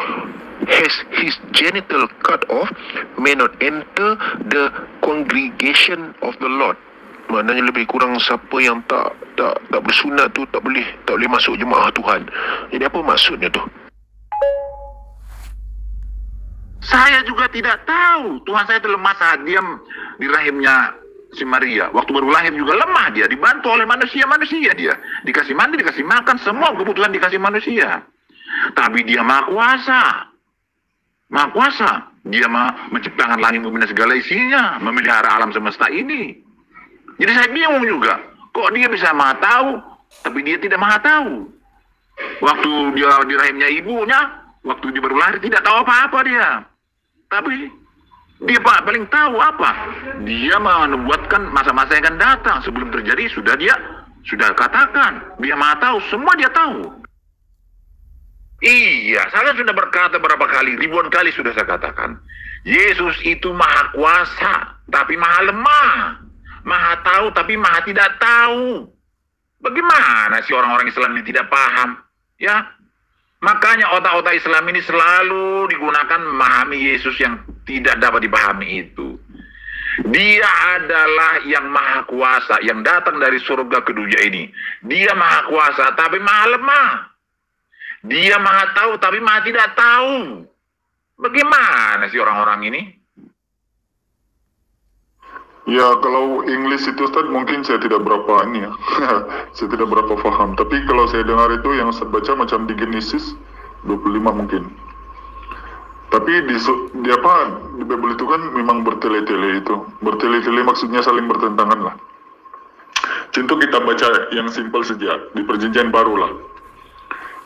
has his genital cut off may not enter the congregation of the Lord. Maknanya lebih kurang siapa yang tak bersunat tu tak boleh masuk jemaah Tuhan. Jadi apa maksudnya tu?
Saya juga tidak tahu. Tuhan saya itu lemah saat diam di rahimnya si Maria. Waktu baru lahir juga lemah dia, dibantu oleh manusia dia. Dikasih mandi, dikasih makan, semua kebutuhan dikasih manusia. Tapi dia maha kuasa. Maha kuasa. Dia menciptakan langit bumi dan segala isinya, memelihara alam semesta ini. Jadi saya bingung juga, kok dia bisa maha tahu, tapi dia tidak maha tahu. Waktu dia di rahimnya ibunya, waktu dia baru lahir tidak tahu apa-apa dia. Tapi dia paling tahu apa? Dia menubuatkan masa-masa yang akan datang. Sebelum terjadi sudah katakan. Dia maha tahu, semua dia tahu. Iya, saya sudah berkata berapa kali, ribuan kali sudah saya katakan. Yesus itu maha kuasa, tapi maha lemah. Maha tahu tapi maha tidak tahu. Bagaimana sih orang-orang Islam ini tidak paham? Ya, makanya otak-otak Islam ini selalu digunakan memahami Yesus yang tidak dapat dipahami itu. Dia adalah yang maha kuasa, yang datang dari surga ke dunia ini. Dia maha kuasa tapi maha lemah. Dia maha tahu tapi maha tidak tahu. Bagaimana sih orang-orang ini?
Ya, kalau English itu Ustaz mungkin saya tidak berapa ini ya. Saya tidak berapa faham. Tapi kalau saya dengar itu yang saya baca macam di Genesis 25 mungkin. Tapi di Bible itu kan memang bertele-tele itu. Bertele-tele maksudnya saling bertentangan lah. Contoh kita baca yang simpel saja di Perjanjian Baru lah.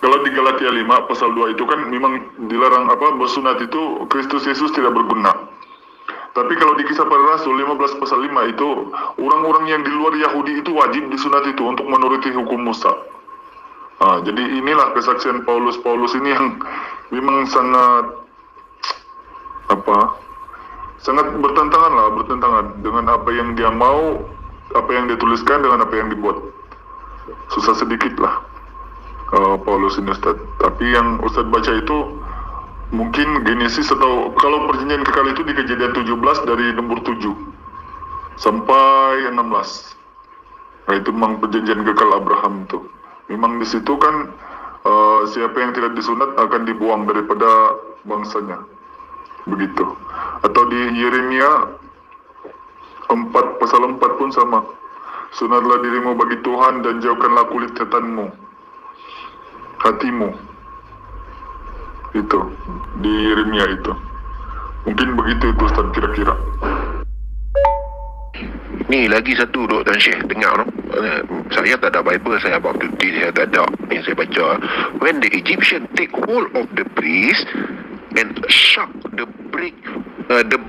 Kalau di Galatia 5 pasal 2 itu kan memang dilarang bersunat itu Kristus Yesus tidak berguna. Tapi kalau di Kisah Para Rasul 15 pasal 5 itu orang-orang yang di luar Yahudi itu wajib disunat itu untuk menuruti hukum Musa. Jadi inilah kesaksian Paulus ini yang memang sangat bertentangan dengan apa yang dia mau, apa yang dia tuliskan dengan apa yang dibuat. Susah sedikit lah Paulus ini Ustaz. Tapi yang Ustaz baca itu mungkin Genesis atau kalau perjanjian kekal itu di Kejadian 17 dari nomor 7. sampai 16. Nah, itu memang perjanjian kekal Abraham tuh. Memang di situ kan siapa yang tidak disunat akan dibuang daripada bangsanya. Begitu. Atau di Yeremia 4 pasal 4 pun sama. Sunatlah dirimu bagi Tuhan dan jauhkanlah kulit setanmu, hatimu. Itu di Yeremia itu. Mungkin begitu itu Ustaz kira-kira.
Ni lagi satu duk Tuan Syekh dengar no. Saya tak ada Bible, saya baptisi, saya tak ada. Yang saya baca, when the Egyptian take hold of the priest and shock the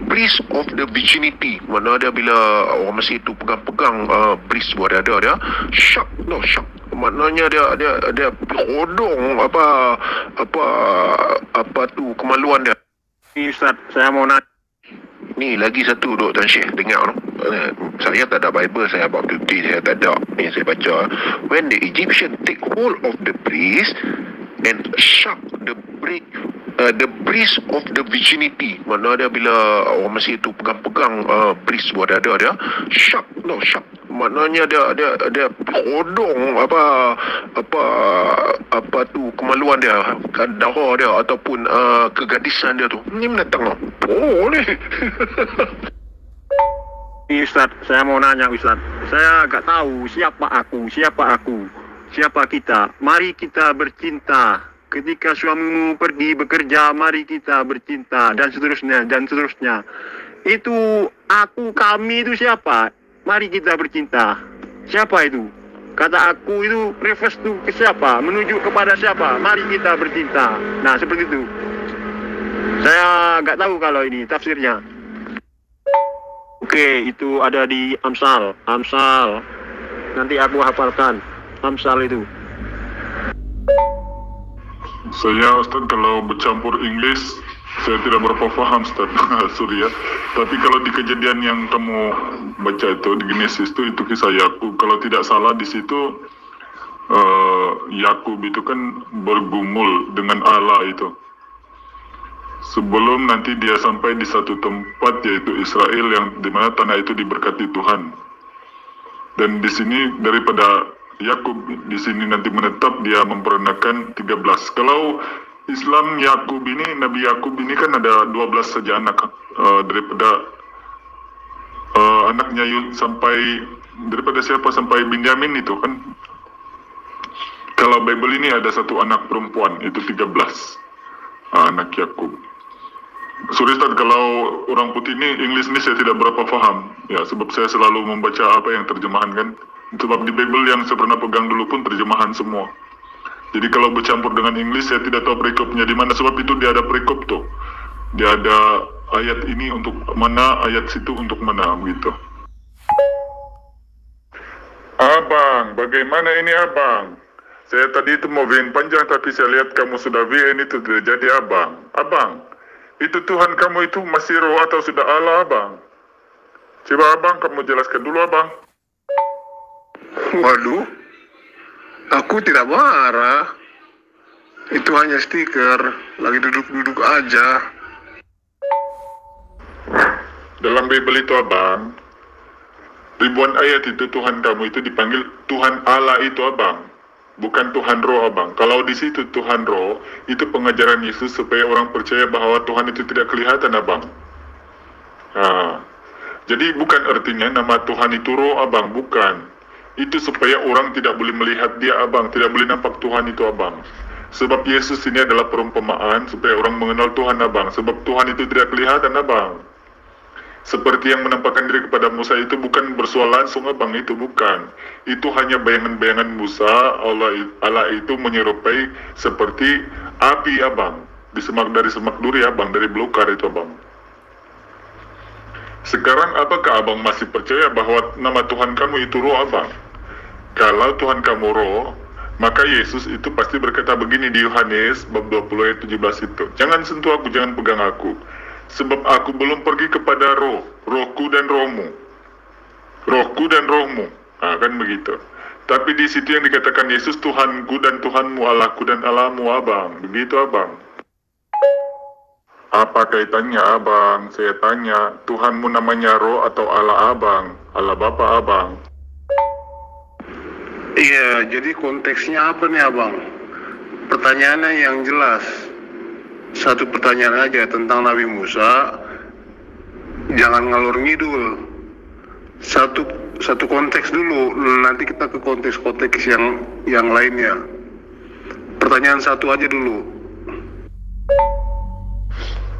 priest of the virginity. Mana ada bila orang Mesir tu pegang-pegang priest buat ada dia shock. Maknanya dia hodong apa tu kemaluan dia.
Ustaz, saya mau nanya.
Ni lagi satu duk Tuan Syekh dengar no. Saya tak ada Bible, saya baptisi, saya tak ada. Yang saya baca, when the Egyptian take hold of the priest and shock the priest of the virginity. Mana ada bila orang Mesir tu pegang-pegang priest buat ada dia shock. Maknanya dia hodong apa tu kemaluan dia, darah dia ataupun kegadisan dia tu. Ni menentang oh ni.
Ustaz, saya mau nanya Ustaz. Saya agak tahu siapa kita. Mari kita bercinta. Ketika suamimu pergi bekerja, mari kita bercinta dan seterusnya. Itu kami itu siapa? Mari kita bercinta. Siapa itu? Kata aku itu reverse itu ke siapa? Menuju kepada siapa? Mari kita bercinta. Nah, seperti itu. Saya nggak tahu kalau ini tafsirnya. Oke, itu ada di Amsal. Nanti aku hafalkan Amsal itu.
Saya Ustaz kalau bercampur English saya tidak berapa faham Ustaz. Sorry ya. Tapi kalau di kejadian yang kamu baca itu di Genesis itu kisah Yakub. Kalau tidak salah di situ Yakub itu kan bergumul dengan Allah itu. Sebelum nanti dia sampai di satu tempat yaitu Israel yang dimana tanah itu diberkati Tuhan. Dan di sini daripada Yakub di sini nanti menetap dia memperanakan 13. Kalau Islam Yakub ini, Nabi Yakub ini kan ada 12 saja anak daripada anaknya sampai daripada siapa sampai Binyamin itu kan. Kalau Bible ini ada satu anak perempuan itu 13 anak Yakub. Sorry Ustaz, kalau orang putih ini English ini saya tidak berapa faham ya, sebab saya selalu membaca apa yang terjemahan kan. Sebab di Bible yang saya pernah pegang dulu pun terjemahan semua. Jadi kalau bercampur dengan English saya tidak tahu perikopnya di mana, sebab itu dia ada perikop tuh. Dia ada ayat ini untuk mana, ayat situ untuk mana begitu. Abang, bagaimana ini abang? Saya tadi itu mau VN panjang tapi saya lihat kamu sudah VN itu sudah jadi abang. Abang, itu Tuhan kamu itu masih roh atau sudah Allah abang? Coba abang kamu jelaskan dulu abang.
Waduh, aku tidak marah. Itu hanya stiker, lagi duduk-duduk aja.
Dalam Bible itu abang, ribuan ayat itu Tuhan kamu itu dipanggil Tuhan Allah itu abang, bukan Tuhan roh abang. Kalau di situ Tuhan roh, itu pengajaran Yesus supaya orang percaya bahwa Tuhan itu tidak kelihatan abang. Nah, jadi bukan artinya nama Tuhan itu roh abang, bukan. Itu supaya orang tidak boleh melihat dia abang, tidak boleh nampak Tuhan itu abang. Sebab Yesus ini adalah perumpamaan supaya orang mengenal Tuhan abang. Sebab Tuhan itu tidak kelihatan abang. Seperti yang menampakkan diri kepada Musa itu bukan bersuara langsung abang, itu bukan. Itu hanya bayangan-bayangan Musa. Allah itu menyerupai seperti api abang. Dari semak duri abang, dari belukar itu abang. Sekarang apakah abang masih percaya bahwa nama Tuhan kamu itu roh abang? Kalau Tuhan kamu roh, maka Yesus itu pasti berkata begini di Yohanes bab 20 ayat 17 itu. Jangan sentuh aku, jangan pegang aku. Sebab aku belum pergi kepada rohku dan rohmu. Rohku dan rohmu. Nah, kan begitu. Tapi di situ yang dikatakan Yesus Tuhanku dan Tuhanmu, Allahku dan Allahmu abang. Begitu abang. Apa kaitannya abang? Saya tanya, Tuhanmu namanya Roh atau Allah abang? Allah Bapa abang?
Iya, jadi konteksnya apa nih abang? Pertanyaannya yang jelas. Satu pertanyaan aja tentang Nabi Musa. Jangan ngalur ngidul. Satu konteks dulu, nanti kita ke konteks-konteks yang lainnya. Pertanyaan satu aja dulu.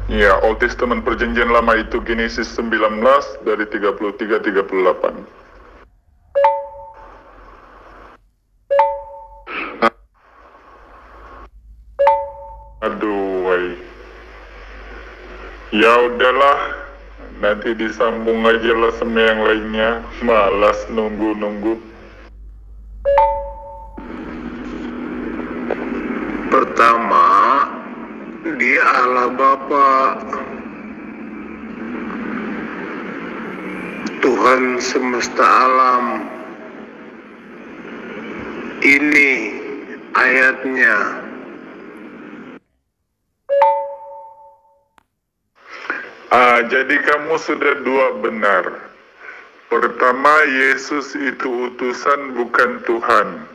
Ya, Old Testament Perjanjian Lama itu Genesis 19 dari 33-38. Aduh, wai. Ya udahlah, nanti disambung aja lah sama yang lainnya. Malas nunggu-nunggu.
Pertama, dia Allah Bapa, Tuhan semesta alam. Ini ayatnya.
Jadi kamu sudah dua benar. Pertama, Yesus itu utusan bukan Tuhan.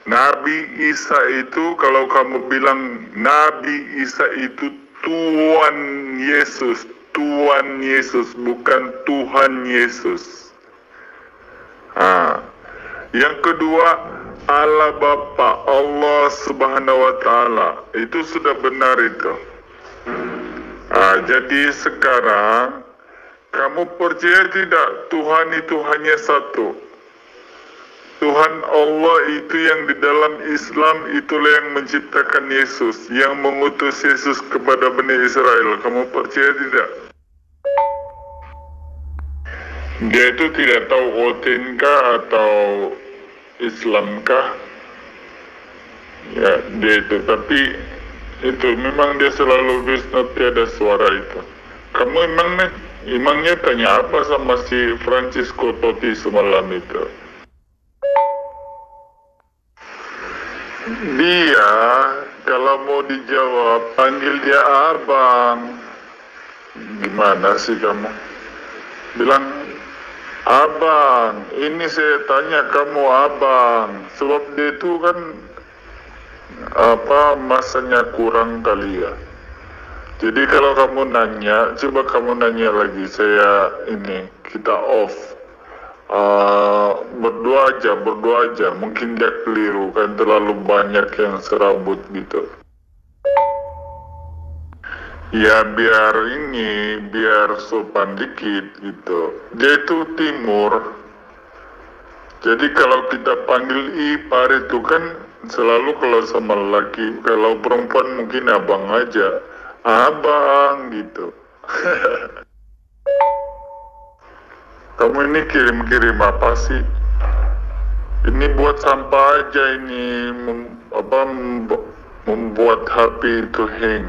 Nabi Isa itu, kalau kamu bilang Nabi Isa itu Tuhan Yesus, bukan Tuhan Yesus. Yang kedua, Allah Bapa, Allah Subhanahu wa Ta'ala, itu sudah benar itu. Jadi sekarang kamu percaya tidak Tuhan itu hanya satu? Tuhan Allah itu yang di dalam Islam itulah yang menciptakan Yesus, yang mengutus Yesus kepada Bani Israel. Kamu percaya tidak? Dia itu tidak tahu Otenkah atau Islamkah? Ya, dia itu, tapi itu memang dia selalu bisa tiada suara itu. Kamu emangnya tanya apa sama si Francisco Totti semalam itu? Dia kalau mau dijawab panggil dia abang. Gimana sih kamu? Bilang abang, ini saya tanya kamu abang. Sebab dia itu kan masanya kurang kali ya. Jadi kalau kamu nanya, coba kamu nanya lagi, kita off. Berdoa aja, mungkin dia keliru kan, terlalu banyak yang serabut gitu. Ya biar sopan dikit gitu. Dia itu timur. Jadi kalau kita panggil ipar itu kan selalu kalau sama lelaki, kalau perempuan mungkin abang aja, abang gitu. Kamu ini kirim-kirim apa sih? Ini buat sampah aja ini, membuat HP itu hang,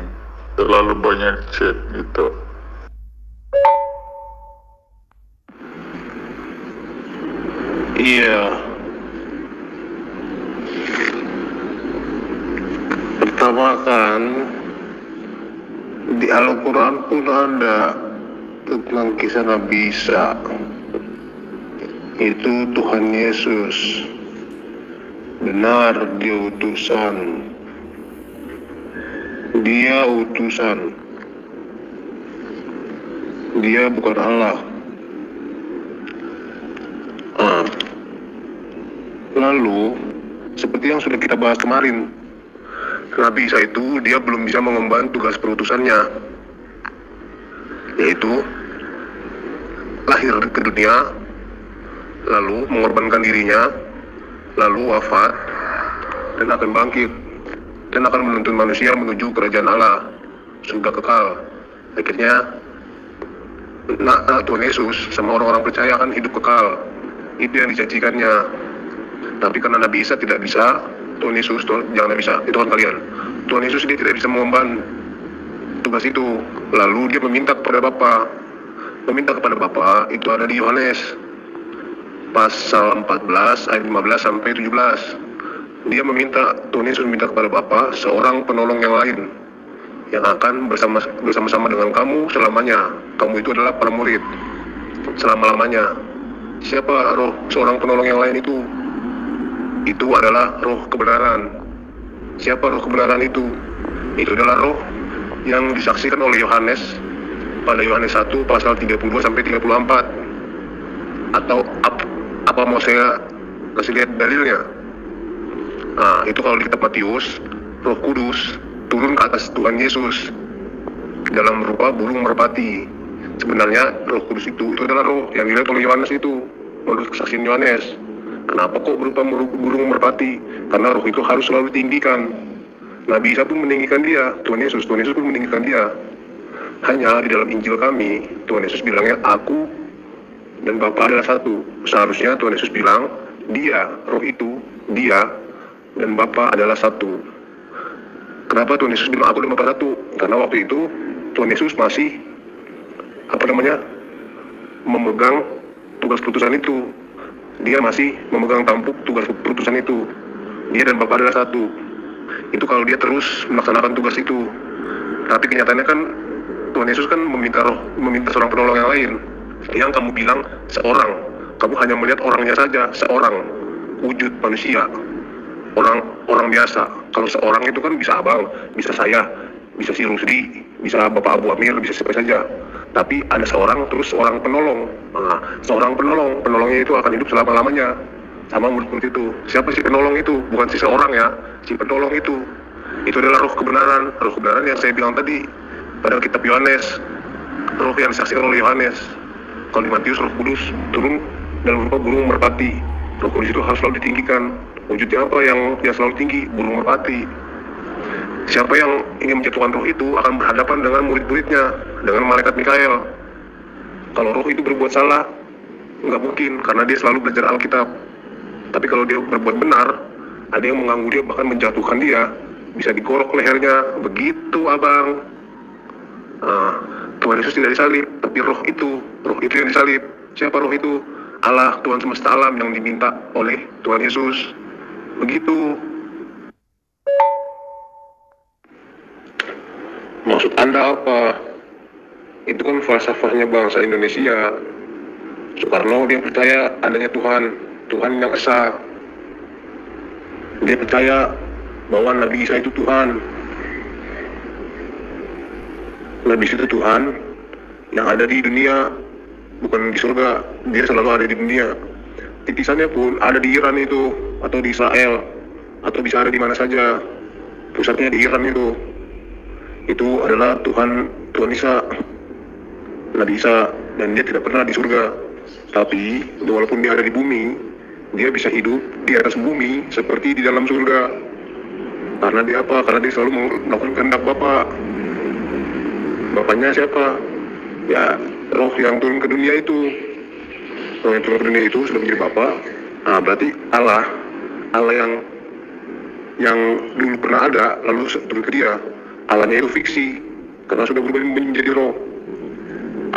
terlalu banyak chat gitu.
Iya. Pertama kan di Al-Quran pun ada tentang kisah Nabi Isa. Itu Tuhan Yesus. Benar dia utusan. Dia utusan. Dia bukan Allah. Lalu seperti yang sudah kita bahas kemarin, Nabi Isa itu dia belum bisa mengemban tugas perutusannya, yaitu lahir ke dunia, lalu mengorbankan dirinya, lalu wafat, dan akan bangkit, dan akan menuntun manusia menuju kerajaan Allah, surga kekal. Akhirnya, Tuhan Yesus sama orang-orang percaya akan hidup kekal. Itu yang dijanjikannya. Tapi karena Nabi Isa tidak bisa, Tuhan Yesus, jangan bisa, itu kan kalian. Tuhan Yesus dia tidak bisa mengemban tugas itu. Lalu dia meminta kepada Bapa. Meminta kepada Bapa itu ada di Yohanes pasal 14 ayat 15 sampai 17. Dia meminta, Tuhan Yesus meminta kepada Bapa seorang penolong yang lain, yang akan bersama-sama dengan kamu selamanya. Kamu itu adalah para murid selama-lamanya. Siapa roh seorang penolong yang lain itu? Itu adalah roh kebenaran. Siapa roh kebenaran itu? Itu adalah roh yang disaksikan oleh Yohanes pada Yohanes 1 pasal 32 sampai 34. Atau apa mau saya kasih lihat dalilnya? Nah, itu kalau di kitab Matius, Roh Kudus turun ke atas Tuhan Yesus dalam rupa burung merpati. Sebenarnya Roh Kudus itu adalah roh yang dilihat oleh Yohanes itu, menurut kesaksian Yohanes. Kenapa kok berupa burung merpati? Karena roh itu harus selalu ditinggikan. Nabi Isa pun meninggikan dia, Tuhan Yesus pun meninggikan dia. Hanya di dalam Injil kami, Tuhan Yesus bilangnya aku dan Bapa adalah satu. Seharusnya Tuhan Yesus bilang dia, roh itu, dia dan Bapa adalah satu. Kenapa Tuhan Yesus bilang aku dan Bapa satu? Karena waktu itu Tuhan Yesus masih memegang tugas putusan itu. Dia masih memegang tampuk tugas putusan itu. Dia dan Bapa adalah satu. Itu kalau dia terus melaksanakan tugas itu. Tapi kenyataannya kan Tuhan Yesus kan meminta seorang penolong yang lain. Yang kamu bilang seorang, kamu hanya melihat orangnya saja, seorang wujud manusia, orang biasa. Kalau seorang itu kan bisa abang, bisa saya, bisa si Rusdi, bisa Bapak Abu Amir, bisa siapa saja. Tapi ada seorang, terus seorang penolong. Nah, seorang penolongnya itu akan hidup selama-lamanya. Sama murid itu. Siapa si penolong itu? Bukan si seorang ya, si penolong itu. Itu adalah roh kebenaran yang saya bilang tadi pada kitab Yohanes, roh yang disaksikan oleh Yohanes. Kalau di Matius, Roh Kudus turun dalam rupa burung merpati. Roh Kudus itu harus selalu ditinggikan. Wujudnya apa yang selalu tinggi? Burung merpati. Siapa yang ingin menjatuhkan roh itu akan berhadapan dengan murid-muridnya, dengan malaikat Mikael. Kalau roh itu berbuat salah, nggak mungkin, karena dia selalu belajar Alkitab. Tapi kalau dia berbuat benar, ada yang mengganggu dia, bahkan menjatuhkan dia, bisa digorok lehernya. Begitu abang. Tuhan Yesus tidak disalib, tapi roh itu yang disalib. Siapa roh itu? Allah, Tuhan semesta alam yang diminta oleh Tuhan Yesus. Begitu. Maksud Anda apa? Itu kan falsafahnya bangsa Indonesia. Soekarno dia percaya adanya Tuhan yang esa. Dia percaya bahwa Nabi Isa itu Tuhan. Nabi Isa itu Tuhan yang ada di dunia, bukan di surga. Dia selalu ada di dunia. Titisannya pun ada di Iran itu, atau di Israel, atau bisa ada di mana saja. Pusatnya di Iran itu. Itu adalah Tuhan Isa, Nabi Isa, dan dia tidak pernah di surga. Tapi walaupun dia ada di bumi, dia bisa hidup di atas bumi seperti di dalam surga. Karena dia apa? Karena dia selalu melakukan kehendak Bapa. Bapaknya siapa? Ya, roh yang turun ke dunia itu. Roh yang turun ke dunia itu sudah menjadi Bapa. Nah, berarti Allah yang dulu pernah ada lalu turun ke dia. Allahnya itu fiksi, karena sudah berubah menjadi roh.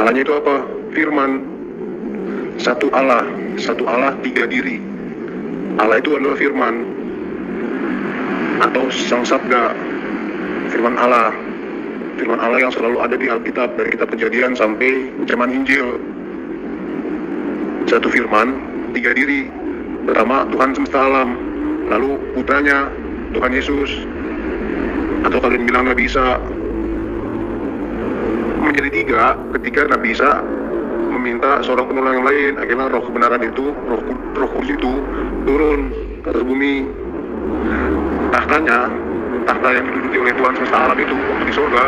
Allahnya itu apa? Firman. Satu Allah, tiga diri. Allah itu adalah firman, atau sang sabda. Firman Allah yang selalu ada di Alkitab, dari kitab Kejadian sampai zaman Injil. Satu firman, tiga diri. Pertama Tuhan semesta alam, lalu putranya Tuhan Yesus, atau kalian bilang Nabi Isa. Menjadi tiga ketika Nabi Isa meminta seorang penolong yang lain. Akhirnya roh kebenaran itu, roh kudus itu turun ke atas bumi. Tahta yang diduduki oleh Tuhan semesta alam itu waktu di surga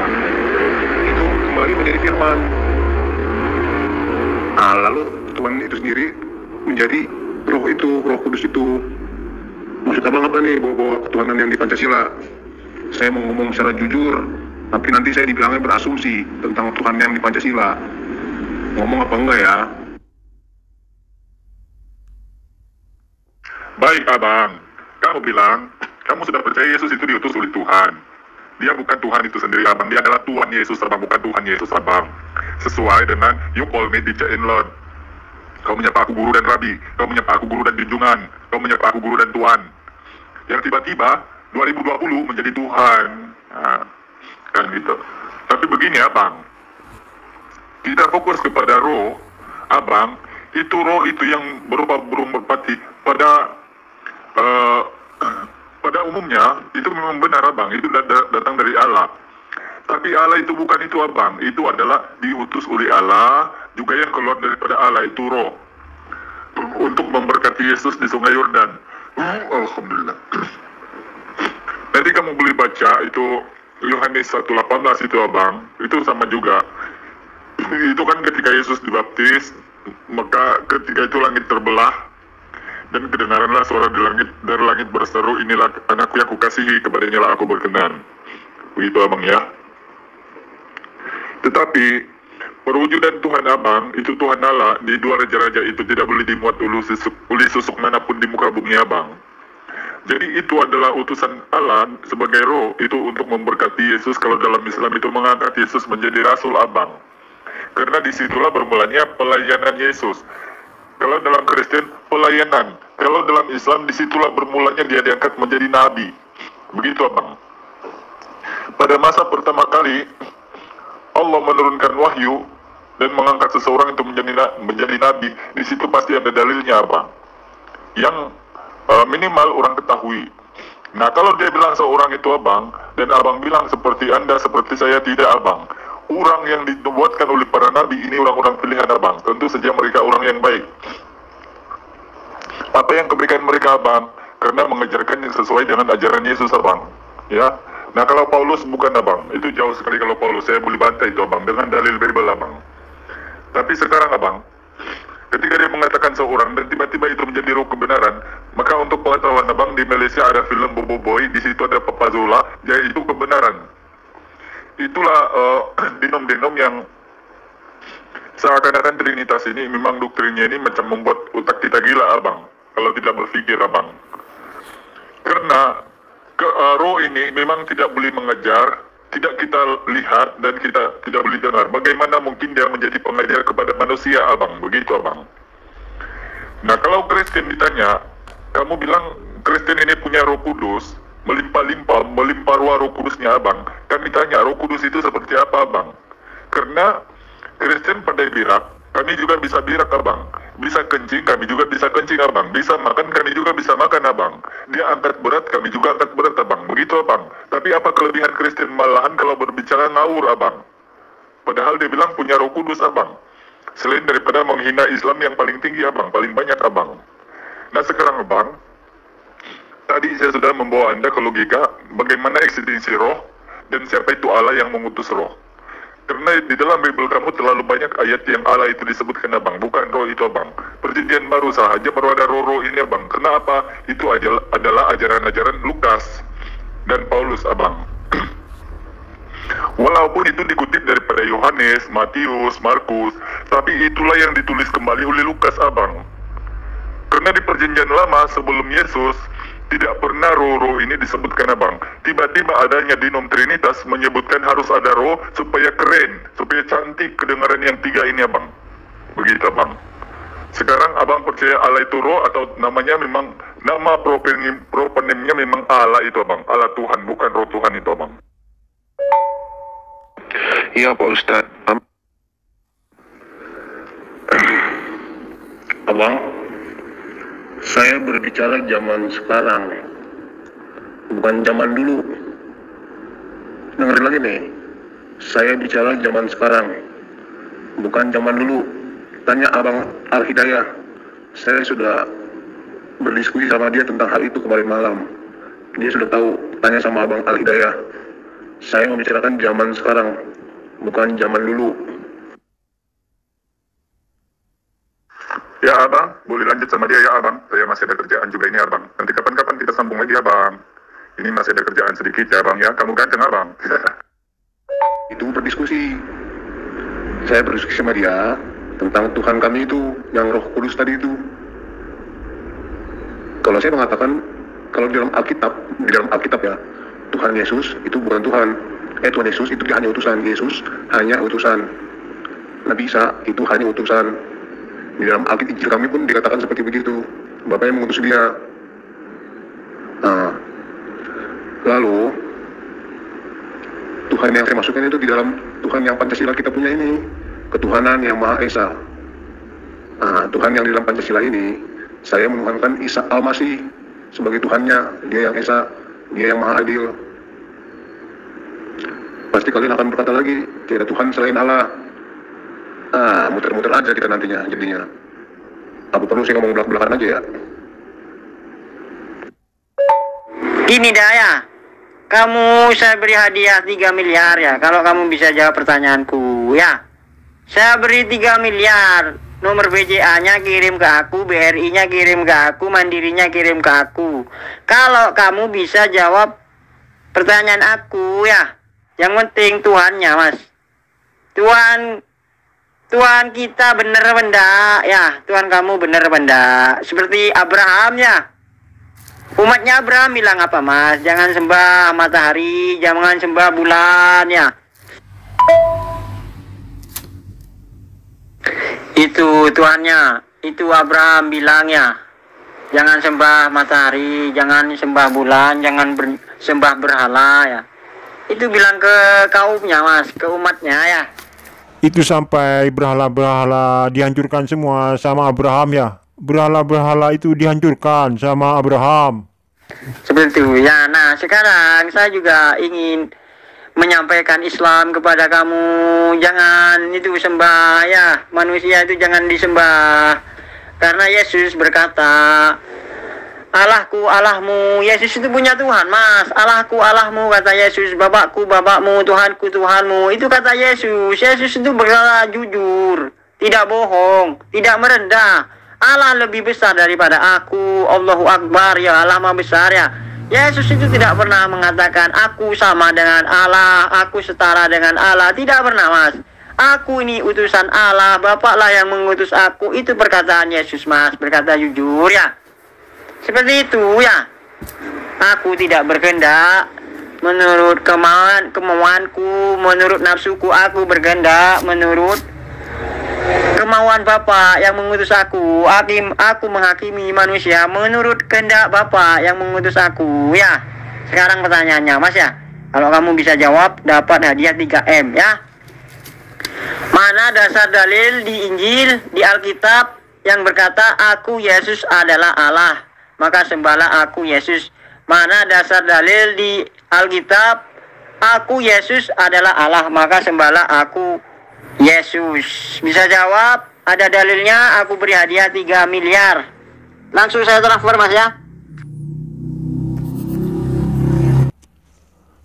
itu kembali menjadi firman. Nah, lalu Tuhan itu sendiri menjadi roh kudus itu. Maksud abang apa nih bawa ketuhanan yang di Pancasila? Saya mau ngomong secara jujur, tapi nanti saya dibilangnya berasumsi tentang Tuhan yang di Pancasila. Ngomong apa enggak ya?
Baik abang, kamu bilang kamu sudah percaya Yesus itu diutus oleh Tuhan. Dia bukan Tuhan itu sendiri abang, dia adalah Tuhan Yesus abang, bukan Tuhan Yesus abang. Sesuai dengan you call me teacher in Lord. Kau menyapa aku guru dan rabi, kau menyapa aku guru dan junjungan, kau menyapa aku guru dan Tuhan. Yang tiba-tiba 2020 menjadi Tuhan. Nah, kan gitu. Tapi begini abang, kita fokus kepada roh, abang, itu roh itu yang berupa burung merpati pada umumnya itu memang benar abang, itu datang dari Allah. Tapi Allah itu bukan itu abang, itu adalah diutus oleh Allah, juga yang keluar daripada Allah itu roh untuk memberkati Yesus di Sungai Yordan. Alhamdulillah. Nanti kamu boleh baca itu Yohanes 1:18 itu abang, itu sama juga. Itu kan ketika Yesus dibaptis, maka ketika itu langit terbelah dan kedengaranlah suara dari langit berseru, inilah anakku yang kukasihi, kepadanya lah aku berkenan. Begitu abang ya. Tetapi perwujudan Tuhan abang, itu Tuhan Allah di dua raja-raja itu tidak boleh dimuat oleh susuk manapun di muka bumi abang. Jadi itu adalah utusan Allah sebagai roh itu untuk memberkati Yesus. Kalau dalam Islam itu mengangkat Yesus menjadi rasul abang, karena disitulah bermulanya pelayanan Yesus. Kalau dalam Kristen pelayanan, kalau dalam Islam disitulah bermulanya dia diangkat menjadi nabi. Begitu abang. Pada masa pertama kali Allah menurunkan wahyu dan mengangkat seseorang itu menjadi nabi, di situ pasti ada dalilnya abang, yang minimal orang ketahui. Nah kalau dia bilang seorang itu abang, dan abang bilang seperti anda, seperti saya, tidak abang. Orang yang dibuatkan oleh para nabi ini orang-orang pilihan abang, tentu saja mereka orang yang baik. Apa yang kebaikan mereka abang? Karena mengajarkan yang sesuai dengan ajaran Yesus abang, ya. Nah kalau Paulus bukan abang, itu jauh sekali. Kalau Paulus saya boleh bantai itu abang dengan dalil Bible abang. Tapi sekarang abang, ketika dia mengatakan seorang dan tiba-tiba itu menjadi roh kebenaran, maka untuk pengetahuan abang, di Malaysia ada film Bobo Boy, di situ ada Papa Zola, jadi itu kebenaran. Itulah denom-denom yang seakan-akan Trinitas ini memang doktrinnya ini macam membuat otak kita gila abang, kalau tidak berpikir abang. Karena roh ini memang tidak boleh mengajar, tidak kita lihat dan kita tidak boleh dengar. Bagaimana mungkin dia menjadi pengajar kepada manusia abang, begitu abang. Nah kalau Kristen ditanya, kamu bilang Kristen ini punya Roh Kudus, melimpah ruah Roh Kudusnya abang. Kami tanya, Roh Kudus itu seperti apa abang? Karena Kristen pandai birak, kami juga bisa birak abang. Bisa kencing, kami juga bisa kencing abang. Bisa makan, kami juga bisa makan abang. Dia angkat berat, kami juga angkat berat abang. Begitu abang. Tapi apa kelebihan Kristen? Malahan kalau berbicara ngawur abang. Padahal dia bilang punya Roh Kudus abang. Selain daripada menghina Islam yang paling tinggi abang, paling banyak abang. Nah sekarang abang, tadi saya sudah membawa anda ke logika bagaimana eksistensi roh dan siapa itu Allah yang mengutus roh. Karena di dalam Bible kamu terlalu banyak ayat yang Allah itu disebutkan abang, bukan roh itu abang. Perjanjian baru sahaja baru ada roh ini abang. Kenapa? Itu adalah ajaran-ajaran Lukas dan Paulus abang. Walaupun itu dikutip daripada Yohanes, Matius, Markus, tapi itulah yang ditulis kembali oleh Lukas abang. Karena di perjanjian lama sebelum Yesus tidak pernah roh-roh ini disebutkan abang. Tiba-tiba adanya denom Trinitas menyebutkan harus ada roh supaya keren, supaya cantik kedengaran yang tiga ini abang. Begitu abang. Sekarang abang percaya Allah itu roh atau namanya memang nama proponimnya memang Allah itu abang. Allah Tuhan, bukan roh Tuhan itu abang.
Iya Pak Ustadz. Abang, saya berbicara zaman sekarang, bukan zaman dulu. Dengerin lagi nih, saya bicara zaman sekarang, bukan zaman dulu. Tanya Abang Al-Hidayah, saya sudah berdiskusi sama dia tentang hal itu kemarin malam. Dia sudah tahu, tanya sama Abang Al-Hidayah. Saya membicarakan zaman sekarang, bukan zaman dulu.
Ya abang, boleh lanjut sama dia ya abang. Saya masih ada kerjaan juga ini abang. Nanti kapan-kapan kita sambung lagi abang. Ini masih ada kerjaan sedikit ya abang ya. Kamu ganteng abang.
Itu berdiskusi. Saya berdiskusi sama dia tentang Tuhan kami itu, yang Roh Kudus tadi itu. Kalau saya mengatakan, kalau di dalam Alkitab ya, Tuhan Yesus itu bukan Tuhan. Tuhan Yesus itu hanya utusan. Yesus hanya utusan. Nabi Isa itu hanya utusan. Di dalam Alkitab kami pun dikatakan seperti begitu. Bapak yang mengutus dia. Nah, lalu Tuhan yang saya masukkan itu di dalam Tuhan yang Pancasila kita punya ini, ketuhanan yang Maha Esa. Nah, Tuhan yang di dalam Pancasila ini, saya menuhankan Isa Al-Masih sebagai Tuhannya. Dia yang Esa, dia yang Maha Adil. Pasti kalian akan berkata lagi, tiada Tuhan selain Allah. Muter-muter aja kita nantinya jadinya. Apa perlu saya ngomong belak-belakan aja ya?
Gini dah ya, kamu saya beri hadiah 3 miliar ya, kalau kamu bisa jawab pertanyaanku ya. Saya beri 3 miliar, nomor BCA-nya kirim ke aku, BRI-nya kirim ke aku, Mandirinya kirim ke aku. Kalau kamu bisa jawab pertanyaan aku ya, yang penting Tuhannya mas. Tuhan kita bener benda ya, Tuhan kamu bener benda. Seperti Abraham ya. Umatnya Abraham bilang apa mas? Jangan sembah matahari, jangan sembah bulan ya. Itu Tuhannya, itu Abraham bilangnya. Jangan sembah matahari, jangan sembah bulan, jangan sembah berhala ya. Itu bilang ke kaumnya mas, ke umatnya ya.
Itu sampai berhala-berhala dihancurkan semua sama Abraham ya. Berhala-berhala itu dihancurkan sama Abraham.
Seperti itu ya. Nah sekarang saya juga ingin menyampaikan Islam kepada kamu. Jangan itu sembah ya, manusia itu jangan disembah. Karena Yesus berkata, Allahku Allahmu. Yesus itu punya Tuhan mas. Allahku Allahmu kata Yesus, Bapakku Bapakmu, Tuhanku Tuhanmu. Itu kata Yesus. Yesus itu berkata jujur, tidak bohong, tidak merendah. Allah lebih besar daripada aku. Allahu Akbar ya, Allah maha besar ya. Yesus itu tidak pernah mengatakan aku sama dengan Allah, aku setara dengan Allah. Tidak pernah mas. Aku ini utusan Allah, Bapaklah yang mengutus aku. Itu perkataan Yesus mas, berkata jujur ya. Seperti itu ya. Aku tidak berkehendak menurut kemauanku, menurut nafsuku. Aku berkehendak menurut kemauan Bapa yang mengutus aku. Aku menghakimi manusia menurut kehendak Bapa yang mengutus aku ya. Sekarang pertanyaannya mas ya, kalau kamu bisa jawab dapat hadiah 3M ya. Mana dasar dalil di Injil, di Alkitab yang berkata aku Yesus adalah Allah, maka sembahlah aku Yesus. Mana dasar dalil di Alkitab aku Yesus adalah Allah, maka sembahlah aku Yesus. Bisa jawab? Ada dalilnya, aku beri hadiah 3 miliar. Langsung saya transfer mas ya.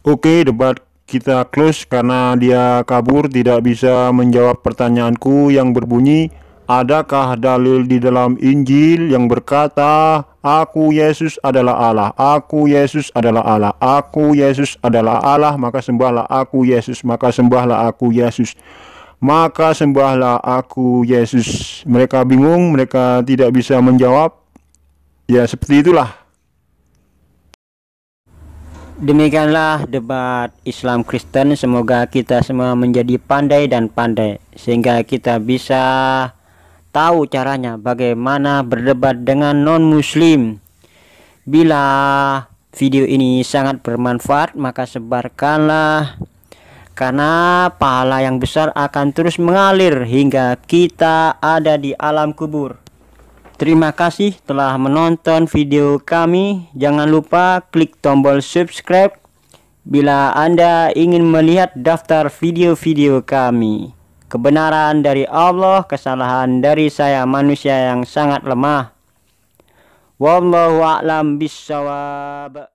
Oke, debat kita close karena dia kabur, tidak bisa menjawab pertanyaanku yang berbunyi, adakah dalil di dalam Injil yang berkata aku Yesus adalah Allah, aku Yesus adalah Allah, aku Yesus adalah Allah, maka sembahlah aku Yesus, maka sembahlah aku Yesus, maka sembahlah aku Yesus. Mereka bingung, mereka tidak bisa menjawab. Ya seperti itulah.
Demikianlah debat Islam Kristen. Semoga kita semua menjadi pandai dan pandai, sehingga kita bisa tahu caranya bagaimana berdebat dengan non-muslim. Bila video ini sangat bermanfaat, maka sebarkanlah, karena pahala yang besar akan terus mengalir hingga kita ada di alam kubur. Terima kasih telah menonton video kami. Jangan lupa klik tombol subscribe bila Anda ingin melihat daftar video-video kami. Kebenaran dari Allah, kesalahan dari saya manusia yang sangat lemah. Wallahu a'lam bishawab.